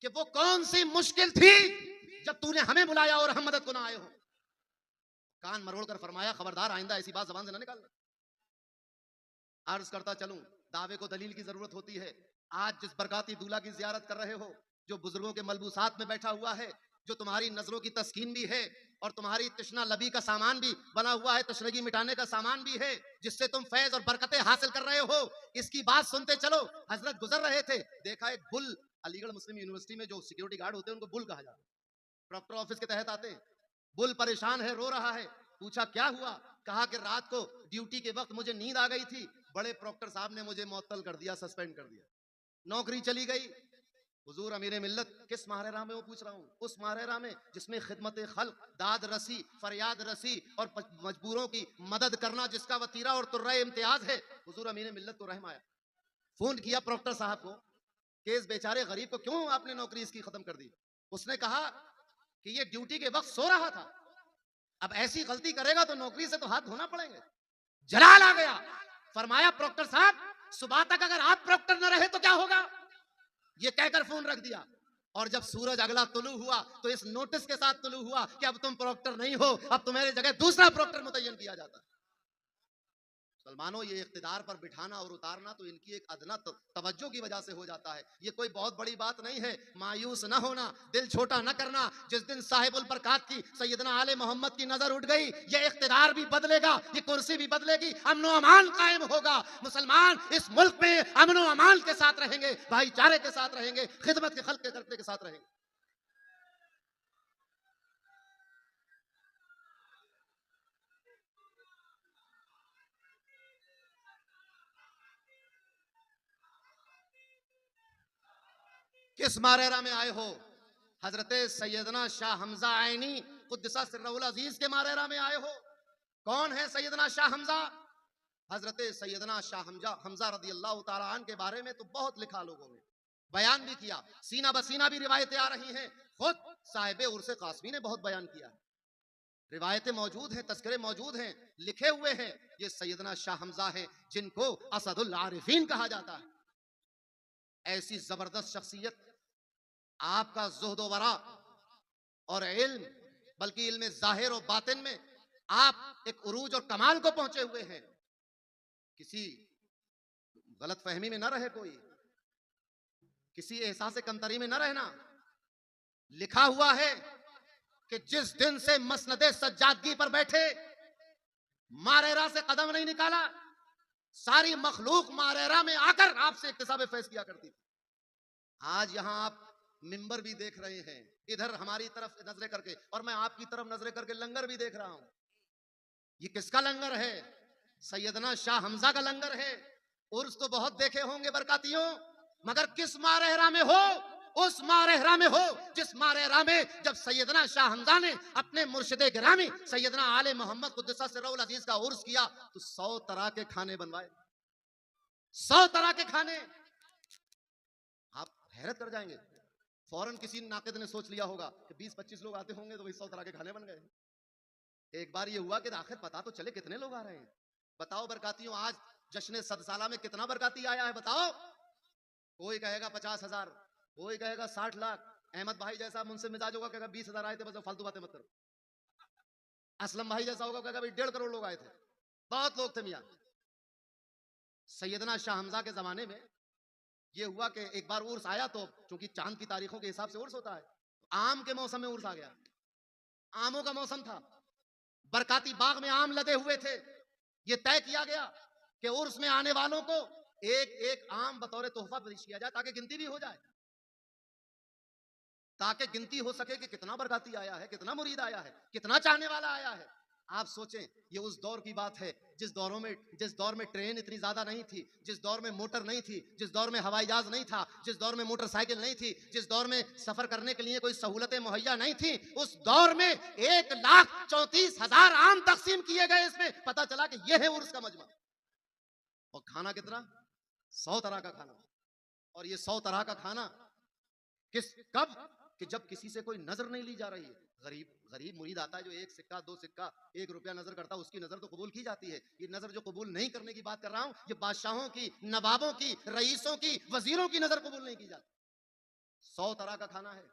कि वो कौन सी मुश्किल थी जब तूने हमें बुलाया और हम मदद को ना आए हो। कान मरोड़ कर फरमाया, खबरदार आइंदा ऐसी बात जबान से ना निकालना। अर्ज करता चलूं, दावे को दलील की जरूरत होती है। आज जिस बरकाती दूल्हा की जियारत कर रहे हो, जो बुजुर्गों के मलबूसात में बैठा हुआ है, जो तुम्हारी नजरों की तस्कीन भी है और तुम्हारी तशना लबी का सामान भी बना हुआ है, तशनगी मिटाने का सामान भी है, जिससे तुम फैज और बरकतें हासिल कर रहे हो, इसकी बात सुनते चलो। हजरत गुजर रहे थे, देखा एक बुल, अलीगढ़ मुस्लिम यूनिवर्सिटी में जो सिक्योरिटी गार्ड होते हैं उनको बुल कहा जाता है, प्रॉक्टर ऑफिस के तहत आते हैं। बुल परेशान है, रो रहा है, पूछा क्या हुआ, कहा कि रात को ड्यूटी के वक्त मुझे नींद आ गई थी, बड़े प्रॉक्टर साहब ने मुझे मुअत्तल कर दिया, सस्पेंड कर दिया, नौकरी चली गई। हुजूर अमीर मिल्लत, किस माहरेरा में वो पूछ रहा हूँ, उस माहरेरा में जिसमें खिदमत खल्क, दाद रसी, फरियाद रसी और मजबूरों की मदद करना जिसका वतीरा और तुर्रा इम्तियाज है। हुजूर अमीर मिल्लत को रहम आया, फोन किया प्रॉक्टर साहब को कि इस बेचारे गरीब को क्यों आपने नौकरी इसकी खत्म कर दी। उसने कहा कि ये ड्यूटी के वक्त सो रहा था, अब ऐसी गलती करेगा तो नौकरी से तो हाथ धोना पड़ेंगे। जलाल आ गया, फरमाया प्रॉक्टर साहब सुबह तक अगर आप प्रॉक्टर न रहे तो क्या होगा। ये कहकर फोन रख दिया और जब सूरज अगला तुलू हुआ तो इस नोटिस के साथ तुलू हुआ कि अब तुम प्रॉक्टर नहीं हो, अब तुम्हारी जगह दूसरा प्रॉक्टर मुतय्यन किया जाता। मुसलमानों, ये इख्तिदार पर बिठाना और उतारना तो इनकी एक अदना तवज्जो की वजह से हो जाता है, ये कोई बहुत बड़ी बात नहीं है। मायूस ना होना, दिल छोटा ना करना। जिस दिन साहिबुल बरकात की सैयदना आले मोहम्मद की नजर उठ गई, ये इख्तिदार भी बदलेगा, ये कुर्सी भी बदलेगी, अमन व अमान कायम होगा। मुसलमान इस मुल्क में अमन व अमान के साथ रहेंगे, भाईचारे के साथ रहेंगे, खिदमत के खल्क के साथ रहेंगे। किस मारेरा में आए हो? हजरत सैयदना शाह हमजा आइनी कुद्दसा सिर्रुल अजीज के मारेरा में आए हो। कौन है सैयदना शाह हमजा? हजरत सैयदना शाह हमजा रदी अल्लाह तआला अन्हु के बारे में तो बहुत लिखा लोगों ने, बयान भी किया, सीना बसीना भी रिवायतें आ रही हैं, खुद साहिब उर्से कासमी ने बहुत बयान किया, रिवायतें मौजूद हैं, तस्करे मौजूद हैं, लिखे हुए हैं। ये सैयदना शाह हमजा है जिनको असदुल आरिफीन कहा जाता है। ऐसी जबरदस्त शख्सियत, आपका ज़ुहद वरा और इल्म, बल्कि इल्म ज़ाहिर और बातिन में आप एक उरूज और कमाल को पहुंचे हुए हैं। किसी गलत फहमी में न रहे, कोई किसी एहसास कमतरी में न रहना। लिखा हुआ है कि जिस दिन से मसनदे सज्जादगी पर बैठे, मारेरा से कदम नहीं निकाला, सारी मखलूक मारेरा में आकर आपसे इक्तिसाब फैज किया करती थी। आज यहां आप मिंबर भी देख रहे हैं, इधर हमारी तरफ नजरें करके, और मैं आपकी तरफ नजरें करके लंगर भी देख रहा हूं। ये किसका लंगर है? सैयदना शाह हमजा का लंगर है। उर्स तो बहुत देखे होंगे बरकातियों, मगर किस मारेहरा में हो? उस मारेहरा में हो जिस मारेहरा में जब सैयदना शाह हमजा ने अपने मुर्शिदे गिरामी सैयदना आले मोहम्मद कुद्दसा सिर्रुल अजीज का उर्स किया तो 100 तरह के खाने बनवाए, 100 तरह के खाने। आप हैरत कर जाएंगे। फौरन किसी नाकिद ने सोच लिया होगा कि 20-25 लोग आते होंगे तो वही 100 तरह के खाने बन गए। एक बार ये हुआ कि आखिर पता तो चले कितने लोग आ रहे हैं। बताओ बरकातियों, आज जश्न सदसाला में कितना बरकाती आया है बताओ? कोई कहेगा 50,000, कोई कहेगा 60 लाख। अहमद भाई जैसा मुंसिफ मिजाज होगा कहेगा 20,000 आए थे, बस फालतू बातें मत करो। असलम भाई जैसा होगा कहेगा भाई 1.5 करोड़ लोग आए थे, बहुत लोग थे मियां। सैयदना शाह हमजा के जमाने में ये हुआ कि एक बार उर्स आया, तो चूंकि चांद की तारीखों के हिसाब से उर्स होता है, आम के मौसम में उर्स आ गया। आमों का मौसम था, बरकाती बाग में आम लदे हुए थे। ये तय किया गया कि उर्स में आने वालों को एक एक आम बतौर तोहफा पेश किया जाए ताकि गिनती भी हो जाए। ताकि गिनती हो सके कि कितना बरकाती आया है, कितना मुरीद आया है, कितना चाहने वाला आया है। आप सोचें, ये उस दौर की बात है जिस दौर में ट्रेन इतनी ज्यादा नहीं थी, जिस दौर में मोटर नहीं थी, जिस दौर में हवाई जहाज नहीं था, जिस दौर में मोटरसाइकिल नहीं थी, जिस दौर में सफर करने के लिए कोई सहूलतें मुहैया नहीं थी। उस दौर में 1,34,000 आम तकसीम किए गए। इसमें पता चला कि यह है उर्स का मजमा। और खाना कितना? 100 तरह का खाना। और ये 100 तरह का खाना कब? कि जब किसी से कोई नजर नहीं ली जा रही है। गरीब मुरीद आता है जो 1 सिक्का 2 सिक्का 1 रुपया नजर करता है, उसकी नजर तो कबूल की जाती है। ये नजर जो कबूल नहीं करने की बात कर रहा हूं, ये बादशाहों की, नवाबों की, रईसों की, वजीरों की नजर कबूल नहीं की जाती। 100 तरह का खाना है।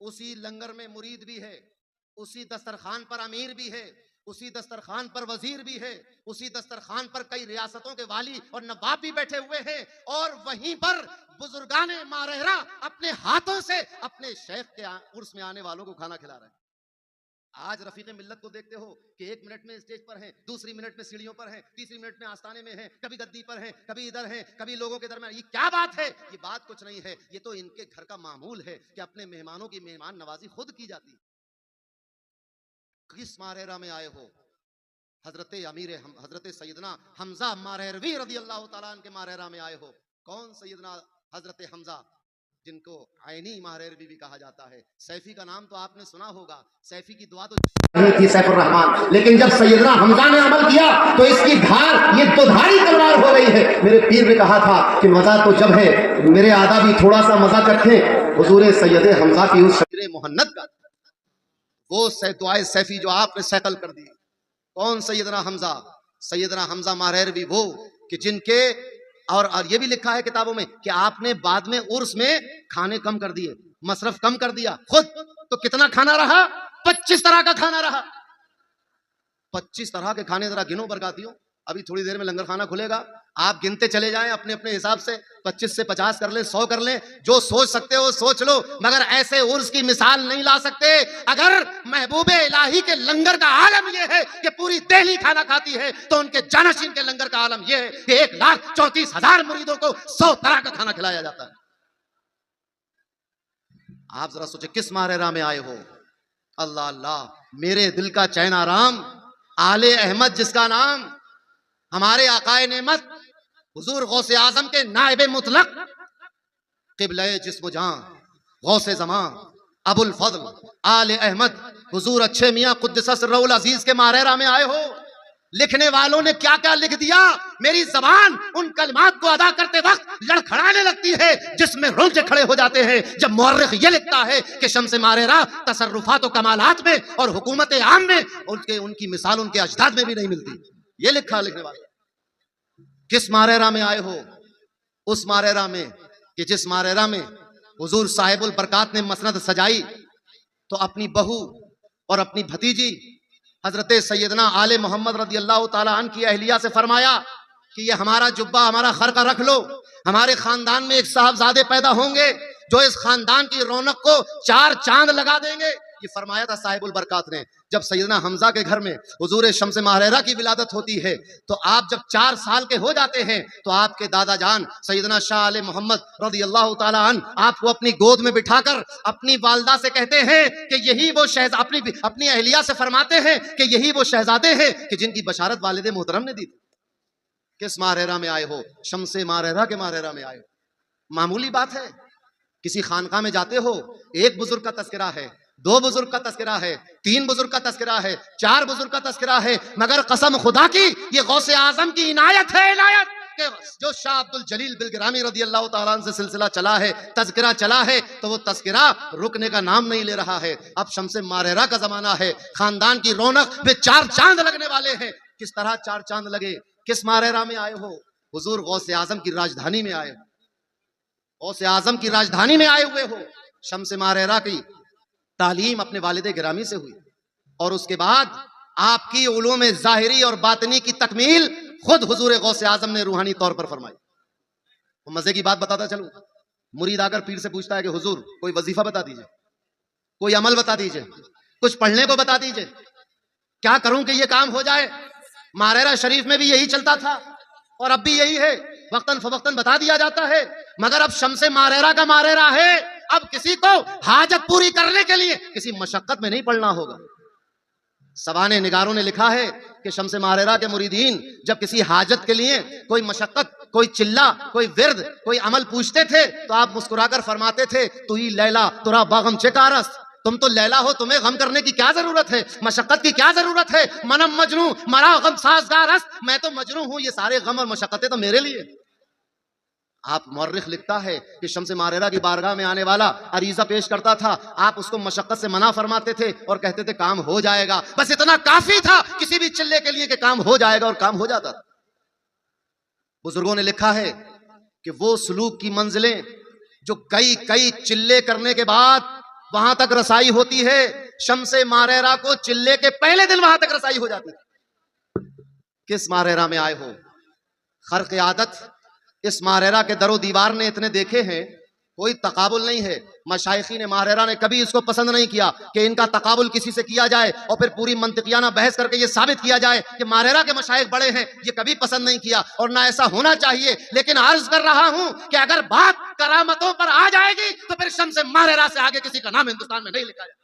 उसी लंगर में मुरीद भी है, उसी दस्तरखान पर अमीर भी है, उसी दस्तरखान पर वजीर भी है, उसी दस्तरखान पर कई रियासतों के वाली और नवाब भी बैठे हुए हैं। और वहीं पर बुजुर्गाने मारहरा अपने हाथों से अपने शेख के उर्स में आने वालों को खाना खिला रहे हैं। आज रफीक मिल्लत को देखते हो कि 1 मिनट में स्टेज पर हैं, दूसरी मिनट में सीढ़ियों पर हैं, तीसरी मिनट में आस्थाने में हैं, कभी गद्दी पर हैं, कभी इधर हैं, कभी लोगों के दरमियान। ये क्या बात है? ये बात कुछ नहीं है, ये तो इनके घर का मामूल है कि अपने मेहमानों की मेहमान नवाजी खुद की जाती है। किस मारहरा में आए हो? हजरत सैयदना हमजा मारहरवी रज़ी अल्लाह ताला अन्हु के मारहरा में आए हो। कौन? सैयदना हजरत हमजा, जिनको आईनी मारहरवी भी कहा जाता है। सैफी का नाम तो आपने सुना होगा, सैफी की दुआ तो नहीं थी सैफुर रहमान, लेकिन जब सैयदना हमजा ने अमल किया तो इसकी धार ये दोधारी तलवार हो गई है। मेरे पीर ने कहा था कि मजा तो जब है, मेरे आदा भी थोड़ा सा मजा रखें। हुजूर सैयद हमजा की उस शरीर मुहन्नत का वो दुआए सैफी जो आपने सैकल कर दी। कौन? सैयदना हमजा। सैयदना हमजा मारहरवी वो कि जिनके और ये भी लिखा है किताबों में कि आपने बाद में उर्स में खाने कम कर दिए, मसरफ कम कर दिया खुद। तो कितना खाना रहा? 25 तरह का खाना रहा। 25 तरह के खाने जरा गिनो बरकातियों। अभी थोड़ी देर में लंगर खाना खुलेगा, आप गिनते चले जाएं अपने अपने हिसाब से। 25 से 50 कर ले, 100 कर ले, जो सोच सकते हो सोच लो, मगर ऐसे उर्स की मिसाल नहीं ला सकते। अगर महबूबे इलाही के लंगर का आलम यह है कि पूरी दिल्ली खाना खाती है, तो उनके जानशीन के लंगर का आलम यह है कि 1,34,000 मुरीदों को 100 तरह का खाना खिलाया जाता है। आप जरा सोचे किस मारहरा में आए हो। अल्लाह अल्लाह, मेरे दिल का चैन आराम, आले अहमद जिसका नाम, हमारे आकाए नेमत हुजूर गौसे आजम के नायबे मुतलक, क़िबले जिस्म जान, गौसे ज़मां, अबुल फज़ल आले अहमद हुजूर अच्छे मियां कुद्दस सिर्रुल अजीज के मारहरा में आए हो। लिखने वालों ने क्या क्या लिख दिया, मेरी जबान उन कलमात को अदा करते वक्त लड़खड़ाने लगती है जिसमें रोंगटे खड़े हो जाते हैं जब मुअर्रिख ये लिखता है कि शम्स मारहरा तसर्रुफात और कमालात में और हुकूमत आम में उनकी मिसाल उनके अजदाद में भी नहीं मिलती। ये लिखा लिखने वाले। किस मारहरा में आए हो? उस मारहरा में कि जिस मारहरा में हुजूर साहिबुल बरकात ने मसनद सजाई तो अपनी बहू और अपनी भतीजी हजरत सैयदना आले मोहम्मद रज़ी अल्लाह ताला अन्हु की अहलिया से फरमाया कि ये हमारा जुब्बा, हमारा खरका रख लो, हमारे खानदान में एक साहबजादे पैदा होंगे जो इस खानदान की रौनक को 4 चांद लगा देंगे। ये फरमाया था साहिबुल बरकात ने। जब सैयदना हमजा के घर में हुजूर शम्स मारहरा की विलादत होती है तो आप जब 4 साल के हो जाते हैं तो आपके दादा जान सैयदना शाह आले मोहम्मद रज़ी अल्लाह ताला अन्हु आपको अपनी गोद में बिठाकर अपनी वालदा से कहते हैं कि यही वो शहजादे, अपनी अहलिया से फरमाते हैं कि यही वो शहजादे हैं कि जिनकी बशारत वालिद मोहतरम ने दी थी। किस मारहरा में आए हो? शम्स मारहरा के मारहरा में आए हो। मामूली बात है, किसी खानका में जाते हो, एक बुजुर्ग का तस्करा है, 2 बुजुर्ग का तस्करा है, 3 बुजुर्ग का तस्करा है, 4 बुजुर्ग का तस्करा है, मगर कसम खुदा की ये गौसे आजम की इनायत है, इनायत के जो शाह अब्दुल जलील बिलगिरामी रज़ी अल्लाह ताला अन्हु से सिलसिला चला है, तस्करा चला है, तो वो तस्करा रुकने का नाम नहीं ले रहा है। अब शम्स मारहरा का जमाना है, खानदान की रौनक में 4 चांद लगने वाले हैं। किस तरह 4 चांद लगे? किस मारहरा में आए हो? हुजूर गौसे आजम की राजधानी में आए हो, गौसे आजम की राजधानी में आए हुए हो। शम्स मारहरा की तालीम अपने वालिद गिरामी से हुई और उसके बाद आपकी उलूम ज़ाहिरी और बातिनी की तकमील खुद हुजूर गौसे आजम ने रूहानी तौर पर फरमाई। तो मजे की बात बताता चलूं, मुरीद आकर पीर से पूछता है कि हुजूर कोई वजीफा बता दीजिए, कोई अमल बता दीजिए, कुछ पढ़ने को बता दीजिए, क्या करूं कि ये काम हो जाए। मारहरा शरीफ में भी यही चलता था और अब भी यही है, वक्तन फवक्तन बता दिया जाता है। मगर अब शम्स मारहरा का मारहरा है, अब किसी को हाजत पूरी करने के लिए किसी मशक्कत में नहीं पड़ना होगा। सवाने निगारों ने लिखा है कि शम्स मारेरा के मुरीदीन जब किसी हाजत के लिए कोई मशक्कत, कोई चिल्ला, कोई विर्द, कोई अमल पूछते थे तो आप मुस्कुराकर फरमाते थे, तू ही लैला तुरा बागम चेकारस, तुम तो लैला हो, तुम्हें गम करने की क्या जरूरत है, मशक्कत की क्या जरूरत है। मनम मजनू मरा गम साजगारस, मैं तो मजनू हूं, ये सारे गम और मशक्कतें तो मेरे लिए। आप मौर्रिख लिखता है कि शम्स मारेरा की बारगाह में आने वाला अरीजा पेश करता था, आप उसको मशक्कत से मना फरमाते थे और कहते थे काम हो जाएगा। बस इतना काफी था किसी भी चिल्ले के लिए कि काम हो जाएगा, और काम हो जाता था। बुजुर्गों ने लिखा है कि वो सलूक की मंजिलें जो कई कई चिल्ले करने के बाद वहां तक रसाई होती है, शम्स मारेरा को चिल्ले के पहले दिन वहां तक रसाई हो जाती है। किस मारेरा में आए हो? खर्क आदत इस मारेरा के दरो दीवार ने इतने देखे हैं, कोई तकाबुल नहीं है। मशाइखीन मारेरा ने कभी इसको पसंद नहीं किया कि इनका तकाबुल किसी से किया जाए और फिर पूरी मंतिकियाना बहस करके ये साबित किया जाए कि मारेरा के मशाइख बड़े हैं, ये कभी पसंद नहीं किया और ना ऐसा होना चाहिए। लेकिन अर्ज कर रहा हूं कि अगर बात करामतों पर आ जाएगी तो फिर शम्स मारेरा से आगे किसी का नाम हिंदुस्तान में नहीं लिखा जाए।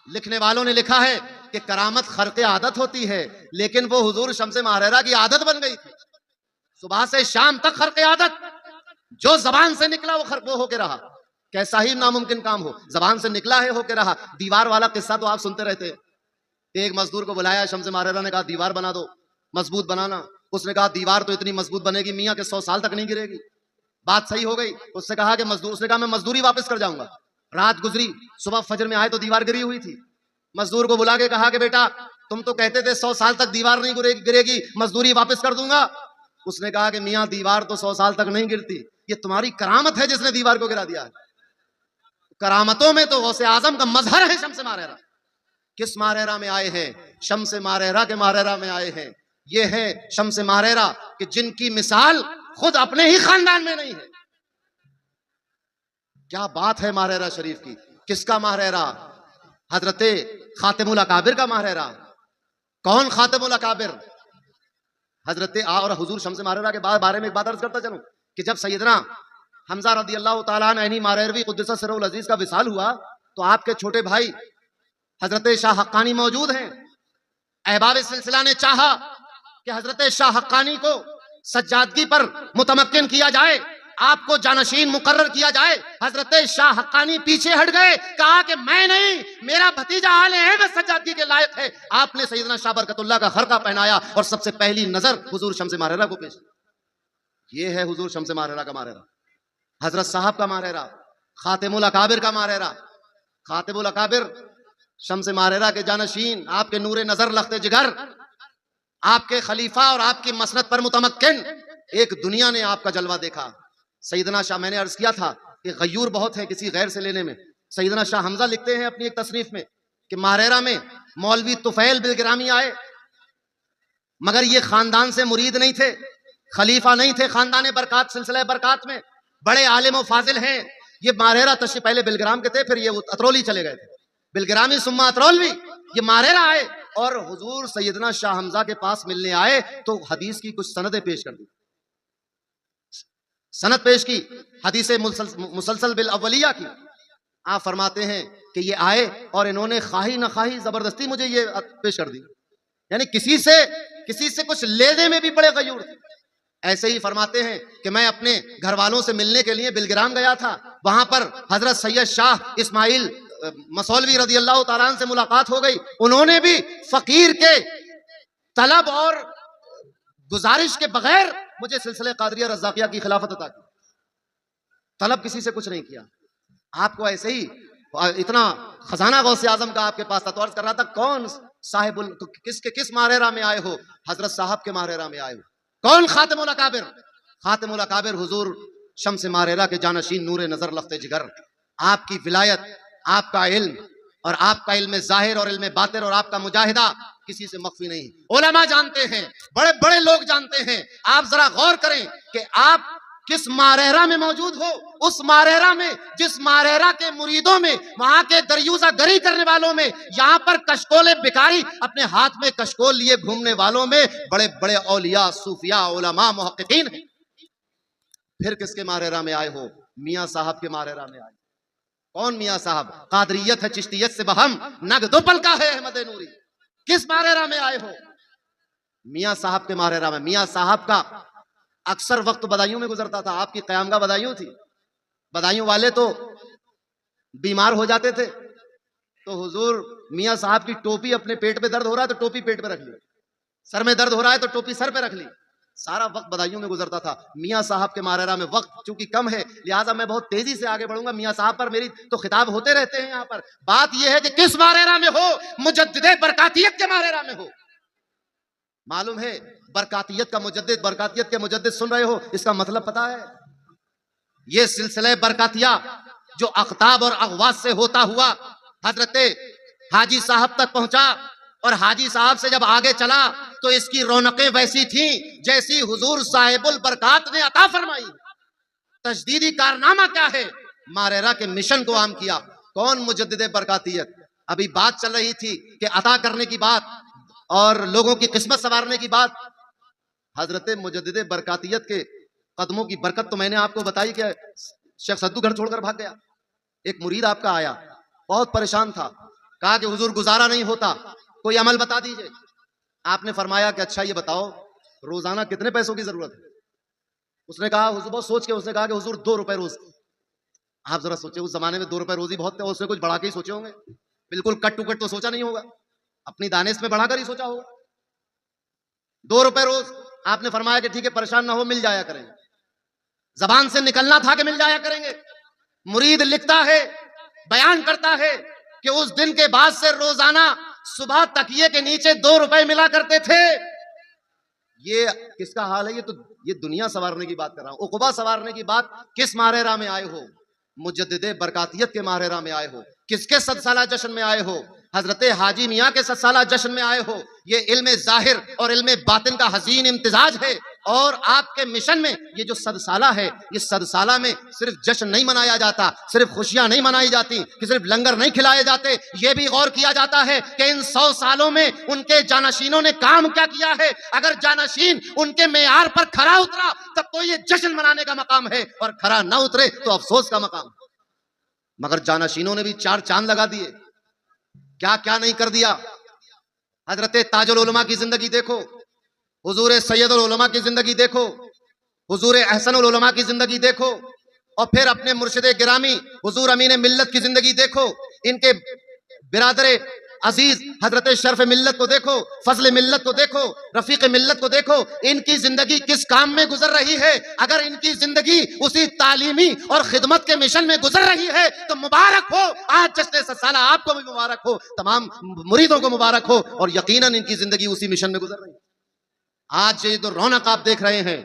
लिखने वालों ने लिखा है कि करामत खर्क आदत होती है, लेकिन वो हुजूर शम्स मारेरा की आदत बन गई थी। सुबह से शाम तक खर्क आदत, जो जबान से निकला वो होके रहा। कैसा ही नामुमकिन काम हो, जबान से निकला है होके रहा। दीवार वाला किस्सा तो आप सुनते रहते। एक मजदूर को बुलाया शम्स मारेरा ने, कहा दीवार बना दो, मजबूत बनाना। उसने कहा दीवार तो इतनी मजबूत बनेगी मियाँ के 100 साल तक नहीं गिरेगी। बात सही हो गई। उसने कहा कि उसने कहा मैं मजदूरी वापस कर जाऊंगा। रात गुजरी, सुबह फजर में आए तो दीवार गिरी हुई थी। मजदूर को बुला के कहा कि बेटा तुम तो कहते थे 100 साल तक दीवार नहीं गिरेगी, मजदूरी वापस कर दूंगा। उसने कहा कि मियाँ दीवार तो 100 साल तक नहीं गिरती, ये तुम्हारी करामत है जिसने दीवार को गिरा दिया है। करामतों में तो गौसे आजम का मजहर है शम्स मारेरा। किस मारेरा में आए हैं? शम्स मारेरा के मारेरा में आए हैं। ये है शम्स मारेरा कि जिनकी मिसाल खुद अपने ही खानदान में नहीं है। क्या बात है मारेरा शरीफ की। किसका मारेरा? हजरते खातिमुल अकाबिर का मारेरा। कौन खातिमुल अकाबिर? हजरते और हुजूर शम्स मारेरा के बारे में एक बात अर्ज करता चलूं कि जब सैयदना हमजा रदी अल्लाह तआला अन्हु मारेरवी कुद्दस सिर्रुल अजीज का विसाल हुआ तो आपके छोटे भाई हजरत शाह हक्कानी मौजूद हैं। अहबाब सिलसिला ने चाहा कि हजरत शाह हक्कानी को सज्जादगी पर मुतमक्किन किया जाए, आपको जानशीन मुकर्रर किया जाए। हजरत शाह हक्कानी पीछे हट गए, कहा कि मैं नहीं, मेरा भतीजा आले है, वह सज्जादगी के लायक है। आपने सैयदना शाह बरकतुल्लाह का खरका पहनाया और सबसे पहली नजर हुजूर शम्स मारेरा को पेश। ये है हुजूर शम्स मारेरा का मारेरा, हजरत साहब का मारेरा, खातिमुल अकाबिर का मारेरा। खातिमुल अकाबिर शम्स मारेरा के जानशीन, आपके नूरे नजर लख्ते जिगर, आपके खलीफा और आपकी मसनद पर मुतमक्किन। एक दुनिया ने आपका जलवा देखा। सैयदना शाह, मैंने अर्ज किया था कि गयूर बहुत है किसी गैर से लेने में। सैयदना शाह हमजा लिखते हैं अपनी एक तसनीफ में कि मारेरा में मौलवी तुफैल बिलग्रामी आए, मगर ये खानदान से मुरीद नहीं थे, खलीफा नहीं थे खानदान बरकात सिलसिला बरकात में, बड़े आलिम व फाजिल हैं। ये मारेरा तशरीफ पहले बिलग्राम के थे, फिर ये अतरौली चले गए थे, बिलग्रामी सुम्मा अतरौलवी। ये मारेरा आए और हुजूर सैयदना शाह हमजा के पास मिलने आए तो हदीस की कुछ सनदें पेश कर दी। सनद पेश की हदीस मुसलसल बिल अव्वलिया की। आप फरमाते हैं कि ये आए और इन्होंने खाही न खाही जबरदस्ती मुझे ये पेश कर दी, यानी किसी से कुछ लेने में भी बड़े गयूर थे। ऐसे ही फरमाते हैं कि मैं अपने घर वालों से मिलने के लिए बिलग्राम गया था, वहां पर हजरत सैयद शाह इस्माइल मसौलवी रदी अल्लाह तआला अन्हु से मुलाकात हो गई। उन्होंने भी फकीर के तलब और गुजारिश के बगैर मुझे सिलसिले कादरिया रज़ाकिया की खिलाफत अता की। तलब किसी से कुछ नहीं किया। आपको ऐसे ही इतना खजाना गौसे आजम का आपके पास था तो अर्ज कर रहा था कौन साहिबुल, तो किस मारेरा में आए हो? हजरत साहब के मारेरा में आए हो। कौन? खातिमुल अकाबिर। खातिमुल अकाबिर हुजूर शम्स मारेरा के जानशीन नूरे नजर लख्ते जिगर। आपकी विलायत, आपका इल्म और आपका इल्म जाहिर और इल्म बातिन और आपका मुजाहिदा किसी से मख्फी नहीं। उलमा जानते हैं, बड़े बड़े लोग जानते हैं। आप जरा गौर करें कि आप किस मारेरा में मौजूद हो। उस मारेरा में, जिस मारेरा के मुरीदों में, वहां के दरियूजा गरी करने वालों में, यहाँ पर कशकोले बिकारी अपने हाथ में कशकोल लिए घूमने वालों में बड़े बड़े औलिया, सूफिया, उलमा, मुहक्किकीन हैं। फिर किसके मारेरा में आए हो? मियाँ साहब के मारेरा में आए। कौन मियाँ साहब? कादरियत है चिश्तियत से बहम, नग दो पल का है अहमद नूरी। किस मारेरा में आए हो? मियाँ साहब के मारेरा में। मियाँ साहब का अक्सर वक्त बदायूं में गुजरता था। आपकी क़यामगाह बदायूं थी। बदायूं वाले तो बीमार हो जाते थे तो हुजूर मियाँ साहब की टोपी, अपने पेट पे दर्द हो रहा है तो टोपी पेट पे रख ली, सर में दर्द हो रहा है तो टोपी सर पे रख ली। सारा वक्त बदायूं में गुजरता था। मियाँ साहब के मारेरा में वक्त चूंकि कम है, लिहाजा मैं बहुत तेजी से आगे बढ़ूंगा। मियाँ साहब पर मेरी तो खिताब होते रहते हैं। यहाँ पर बात यह है कि किस मारेरा में हो? मुजद्दिदे बरकातियत के मारेरा में हो। मालूम है बरकातियत का मुजद्दिद, बरकातियत के मुजद्दिद सुन रहे हो, इसका मतलब पता है? ये सिलसिले बरकातिया जो अख्ताब और अगवास से होता हुआ हजरते हाजी साहब तक पहुंचा और हाजी साहब से जब आगे चला तो इसकी रौनकें वैसी थी जैसी हुजूर साहिबुल बरकात ने अता फरमाई। तजदीदी कारनामा क्या है? मारेरा के मिशन को आम किया। कौन? मुजद्दिदे बरकातियत। अभी बात चल रही थी कि अता करने की बात और लोगों की किस्मत संवारने की बात। हजरते मुजद्दिदे बरकातियत के कदमों की बरकत तो मैंने आपको बताई कि शेख सद्दू घर छोड़कर भाग गया। एक मुरीद आपका आया, बहुत परेशान था, कहा कि हुजूर गुजारा नहीं होता, कोई अमल बता दीजिए। आपने फरमाया कि अच्छा ये बताओ रोजाना कितने पैसों की जरूरत है? उसने कहा, हुजूर बहुत सोच के उसने कहा कि हुजूर 2 रुपए रोज। आप जरा सोचे, उस जमाने में 2 रुपए रोज ही बहुत थे। उसने कुछ बढ़ा के ही सोचे होंगे, बिल्कुल कट टू कट तो सोचा नहीं होगा, अपनी दानिश में बढ़ाकर ही सोचा होगा। 2 रुपए रोज। आपने फरमाया कि ठीक है, परेशान ना हो, मिल जाया करेंगे। जबान से निकलना था कि मिल जाया करेंगे। मुरीद लिखता है, बयान करता है कि उस दिन के बाद से रोजाना सुबह तकिए के नीचे 2 रुपए मिला करते थे। ये किसका हाल है? ये दुनिया संवारने की बात कर रहा हूं, उक़बा संवारने की बात। किस मारेरा में आए हो? मुजद्दिदे बरकातियत के मारेरा में आए हो। किसके 100 साला जश्न में आए हो? हजरते हाजी मियाँ के 100 साला जश्न में आए हो। ये इल्म जाहिर और इल्म बातिन का हसीन इम्तिजाज है। और आपके मिशन में ये जो 100 साला है, ये 100 साला में सिर्फ जश्न नहीं मनाया जाता, सिर्फ खुशियां नहीं मनाई जाती, कि सिर्फ लंगर नहीं खिलाए जाते। ये भी गौर किया जाता है कि इन 100 सालों में उनके जानशीनों ने काम क्या किया है। अगर जानशीन उनके मेयार पर खरा उतरा तब तो ये जश्न मनाने का मकाम है, और खरा ना उतरे तो अफसोस का मकाम। मगर जानशीनों ने भी 4 चांद लगा दिए। क्या क्या नहीं कर दिया। हजरते ताजुल उलमा की जिंदगी देखो, हुजूर सैयदुल उलमा की जिंदगी देखो, हुजूर अहसनुल उलमा की जिंदगी देखो, और फिर अपने मुर्शिद गिरामी हुजूर अमीन मिल्लत की जिंदगी देखो। इनके बिरादर अजीज हजरत शर्फ मिल्लत को देखो, फजल मिल्लत को देखो, रफीक मिल्लत को देखो। इनकी जिंदगी किस काम में गुजर रही है। अगर इनकी जिंदगी उसी तालीमी और खिदमत के मिशन में गुजर रही है तो मुबारक हो। आज जश्न 100 साला आपको भी मुबारक हो, तमाम मुरीदों को मुबारक हो, और यकीनन इनकी जिंदगी उसी मिशन में गुजर रही है। आज ये जो रौनक आप देख रहे हैं,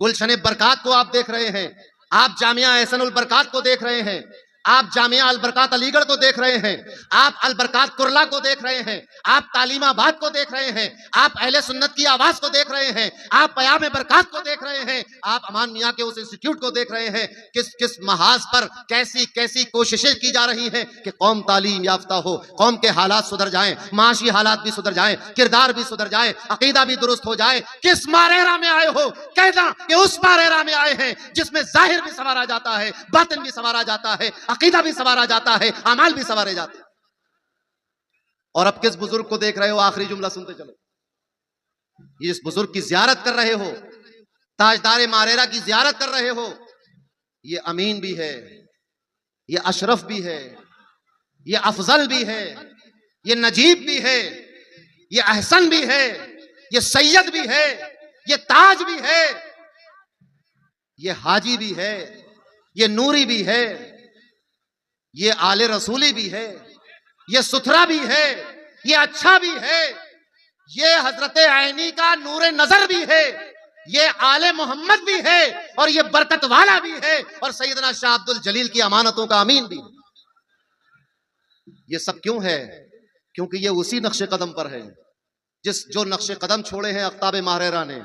गुलशन बरकात को आप देख रहे हैं, आप जामिया एहसनुल बरकात को देख रहे हैं, आप जामिया अल बरकात अलीगढ़ को देख रहे हैं, आप अल बरकात कुरला को देख रहे हैं, आप तालीमाबाद को देख रहे हैं, आप अहले सुन्नत की आवाज को देख रहे हैं, आप पयाम बरकात को देख रहे हैं, आप अमान मियाँ के उस इंस्टीट्यूट को देख रहे हैं। किस किस महाज पर कैसी कैसी कोशिशें की जा रही हैं कि कौम तालीम याफ्ता हो, कौम के हालात सुधर जाएं, माशी हालात भी सुधर जाएं, किरदार भी सुधर जाए, अकीदा भी दुरुस्त हो जाए। किस मारेरा में आए हो? कहना कि उस मारेरा में आए हैं जिसमें जाहिर भी संवारा जाता है, बातिन भी संवारा जाता है, अकीदा भी संवारा जाता है, अमाल भी संवारे जाते हैं। और अब किस बुजुर्ग को देख रहे हो? आखिरी जुमला सुनते चलो। इस बुजुर्ग की जियारत कर रहे हो, ताजदार मारेरा की जियारत कर रहे हो। ये अमीन भी है, ये अशरफ भी है, ये अफजल भी है, ये नजीब भी है, ये अहसन भी है, ये सैयद भी है, ये ताज भी है, ये हाजी भी है, ये नूरी भी है, ये आले रसूली भी है, ये सुथरा भी है, ये अच्छा भी है, ये हजरत ऐनी का नूरे नजर भी है, ये आले मोहम्मद भी है, और ये बरकत वाला भी है, और सैयदना शाह अब्दुल जलील की अमानतों का अमीन भी है। ये सब क्यों है? क्योंकि ये उसी नक्शे कदम पर है जो नक्शे कदम छोड़े हैं अख्ताब मारेरा ने,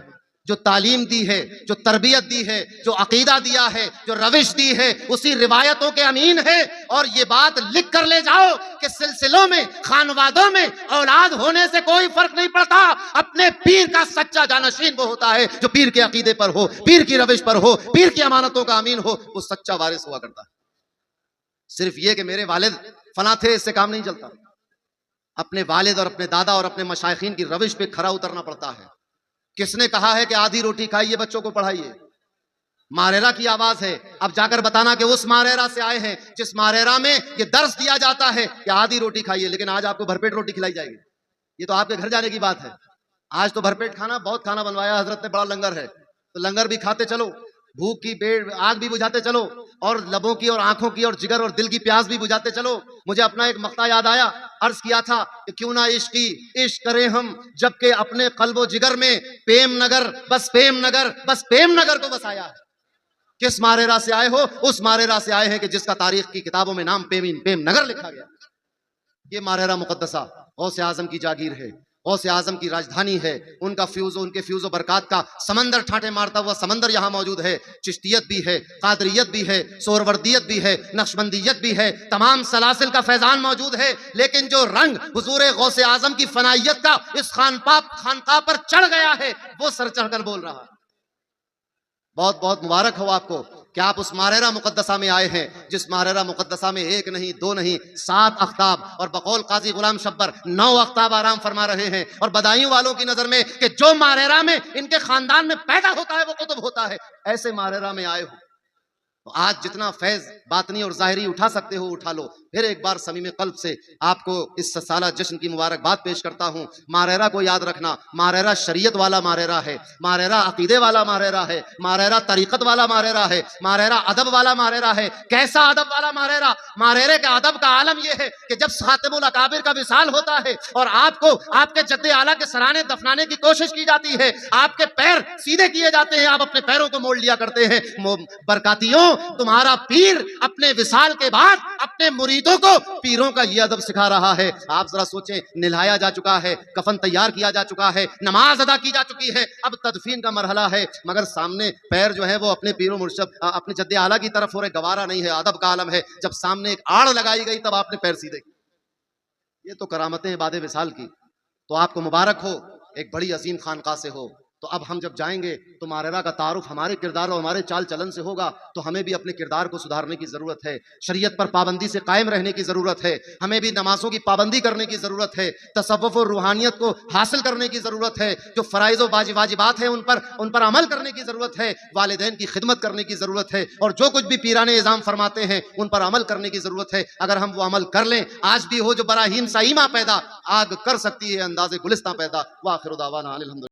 जो तालीम दी है, जो तरबियत दी है, जो अकीदा दिया है, जो रविश दी है, उसी रिवायतों के अमीन है। और ये बात लिख कर ले जाओ कि सिलसिलों में, खानवादों में औलाद होने से कोई फर्क नहीं पड़ता। अपने पीर का सच्चा जानशीन वो होता है जो पीर के अकीदे पर हो, पीर की रविश पर हो, पीर की अमानतों का अमीन हो, वो सच्चा वारिस हुआ करता है। सिर्फ ये कि मेरे वालिद फला थे, इससे काम नहीं चलता। अपने वालिद और अपने दादा और अपने मशाइखीन की रविश पे खरा उतरना पड़ता है। किसने कहा है कि आधी रोटी खाइए, बच्चों को पढ़ाइए? मारेरा की आवाज है। अब जाकर बताना कि उस मारेरा से आए हैं जिस मारेरा में ये दर्स दिया जाता है कि आधी रोटी खाइए, लेकिन आज आपको भरपेट रोटी खिलाई जाएगी। ये तो आपके घर जाने की बात है। आज तो भरपेट खाना, बहुत खाना बनवाया हजरत ने, बड़ा लंगर है, तो लंगर भी खाते चलो, भूख की बेड़ आग भी बुझाते चलो, और लबों की और आंखों की और जिगर और दिल की प्यास भी बुझाते चलो। मुझे अपना एक मक्ता याद आया, अर्ज किया था कि क्यों ना इश्क करें हम, जबकि अपने कल्बो जिगर में प्रेम नगर, बस प्रेम नगर, बस प्रेम नगर को बसाया है। किस मारेरा से आए हो? उस मारेरा से आए हैं कि जिसका तारीख की किताबों में नाम प्रेम नगर लिखा गया। ये मारेरा मुकद्दसा गौसे आजम की जागीर है, गौसे आजम की राजधानी है। उनका उनके फ्यूज़ो बरकात का समंदर ठाटे मारता हुआ समंदर यहाँ मौजूद है। चिश्तियत भी है, कादरियत भी है, सोहरवर्दियत भी है, नक्शबंदियत भी है, तमाम सलासिल का फैजान मौजूद है। लेकिन जो रंग हुजूर गौसे आजम की फनाइयत का इस खानका पर चढ़ गया है, वो सर चढ़कर बोल रहा है। बहुत बहुत मुबारक हो आपको कि आप उस मारेरा मुकद्दसा में आए हैं, जिस मारेरा मुकद्दसा में एक नहीं, दो नहीं, 7 अख्ताब और बकौल काजी गुलाम शब्बर 9 अख्ताब आराम फरमा रहे हैं। और बदायूं वालों की नजर में कि जो मारेरा में इनके खानदान में पैदा होता है वो कुतुब होता है, ऐसे मारेरा में आए हो। तो आज जितना फैज बातनी और जाहिरी उठा सकते हो उठा लो। फिर एक बार समीम कल्ब से आपको इस साला जश्न की मुबारकबाद पेश करता हूँ। मारेरा को याद रखना, मारेरा शरीयत वाला मारेरा है, मारेरा अकीदे वाला मारेरा है, मारेरा तरीकत वाला मारेरा है, मारेरा अदब वाला मारेरा है। कैसा अदब वाला मारेरा? मारेरे के अदब का आलम यह है कि जब खातिमुल अकाबिर का विसाल होता है और आपको आपके जद्दे आला के सराने दफनाने की कोशिश की जाती है, आपके पैर सीधे किए जाते हैं, आप अपने पैरों को मोड़ लिया करते हैं। बरकातियों, तुम्हारा पीर अपने विसाल के बाद अपने मुरीदों को पीरों का यह अदब सिखा रहा है। आप जरा सोचें, निल्हाया जा चुका है, कफन तैयार किया जा चुका है, नमाज अदा की जा चुकी है, अब तदफीन का मरहला है, मगर सामने पैर जो है वो अपने पीरों मुर्शद अपने जद्दे आला की तरफ हो रहे। गवारा नहीं है, अदब का आलम है। जब सामने एक आड़ लगाई गई तब आपने पैर सीधे किए। ये तो करामतें बाद विसाल की। तो आपको मुबारक हो, एक बड़ी अजीम खानका से हो। तो अब हम जब जाएंगे तो मारेरा का तारुफ हमारे किरदार और हमारे चाल चलन से होगा। तो हमें भी अपने किरदार को सुधारने की ज़रूरत है, शरीयत पर पाबंदी से कायम रहने की ज़रूरत है, हमें भी नमाजों की पाबंदी करने की ज़रूरत है, तसव्वुफ और रूहानियत को हासिल करने की ज़रूरत है, जो फ़राइज़ व वाजिबात हैं उन पर अमल करने की ज़रूरत है, वालिदैन की खिदमत करने की ज़रूरत है, और जो कुछ भी पीराने इज़ाम फरमाते हैं उन पर अमल करने की ज़रूरत है। अगर हम वो अमल कर लें, आज भी हो जो बराहीम साईमा पैदा, आग कर सकती है अंदाज़े गुलिस्तां पैदा। व आखिर दावाना अनिल हम्दुलिल्लाह।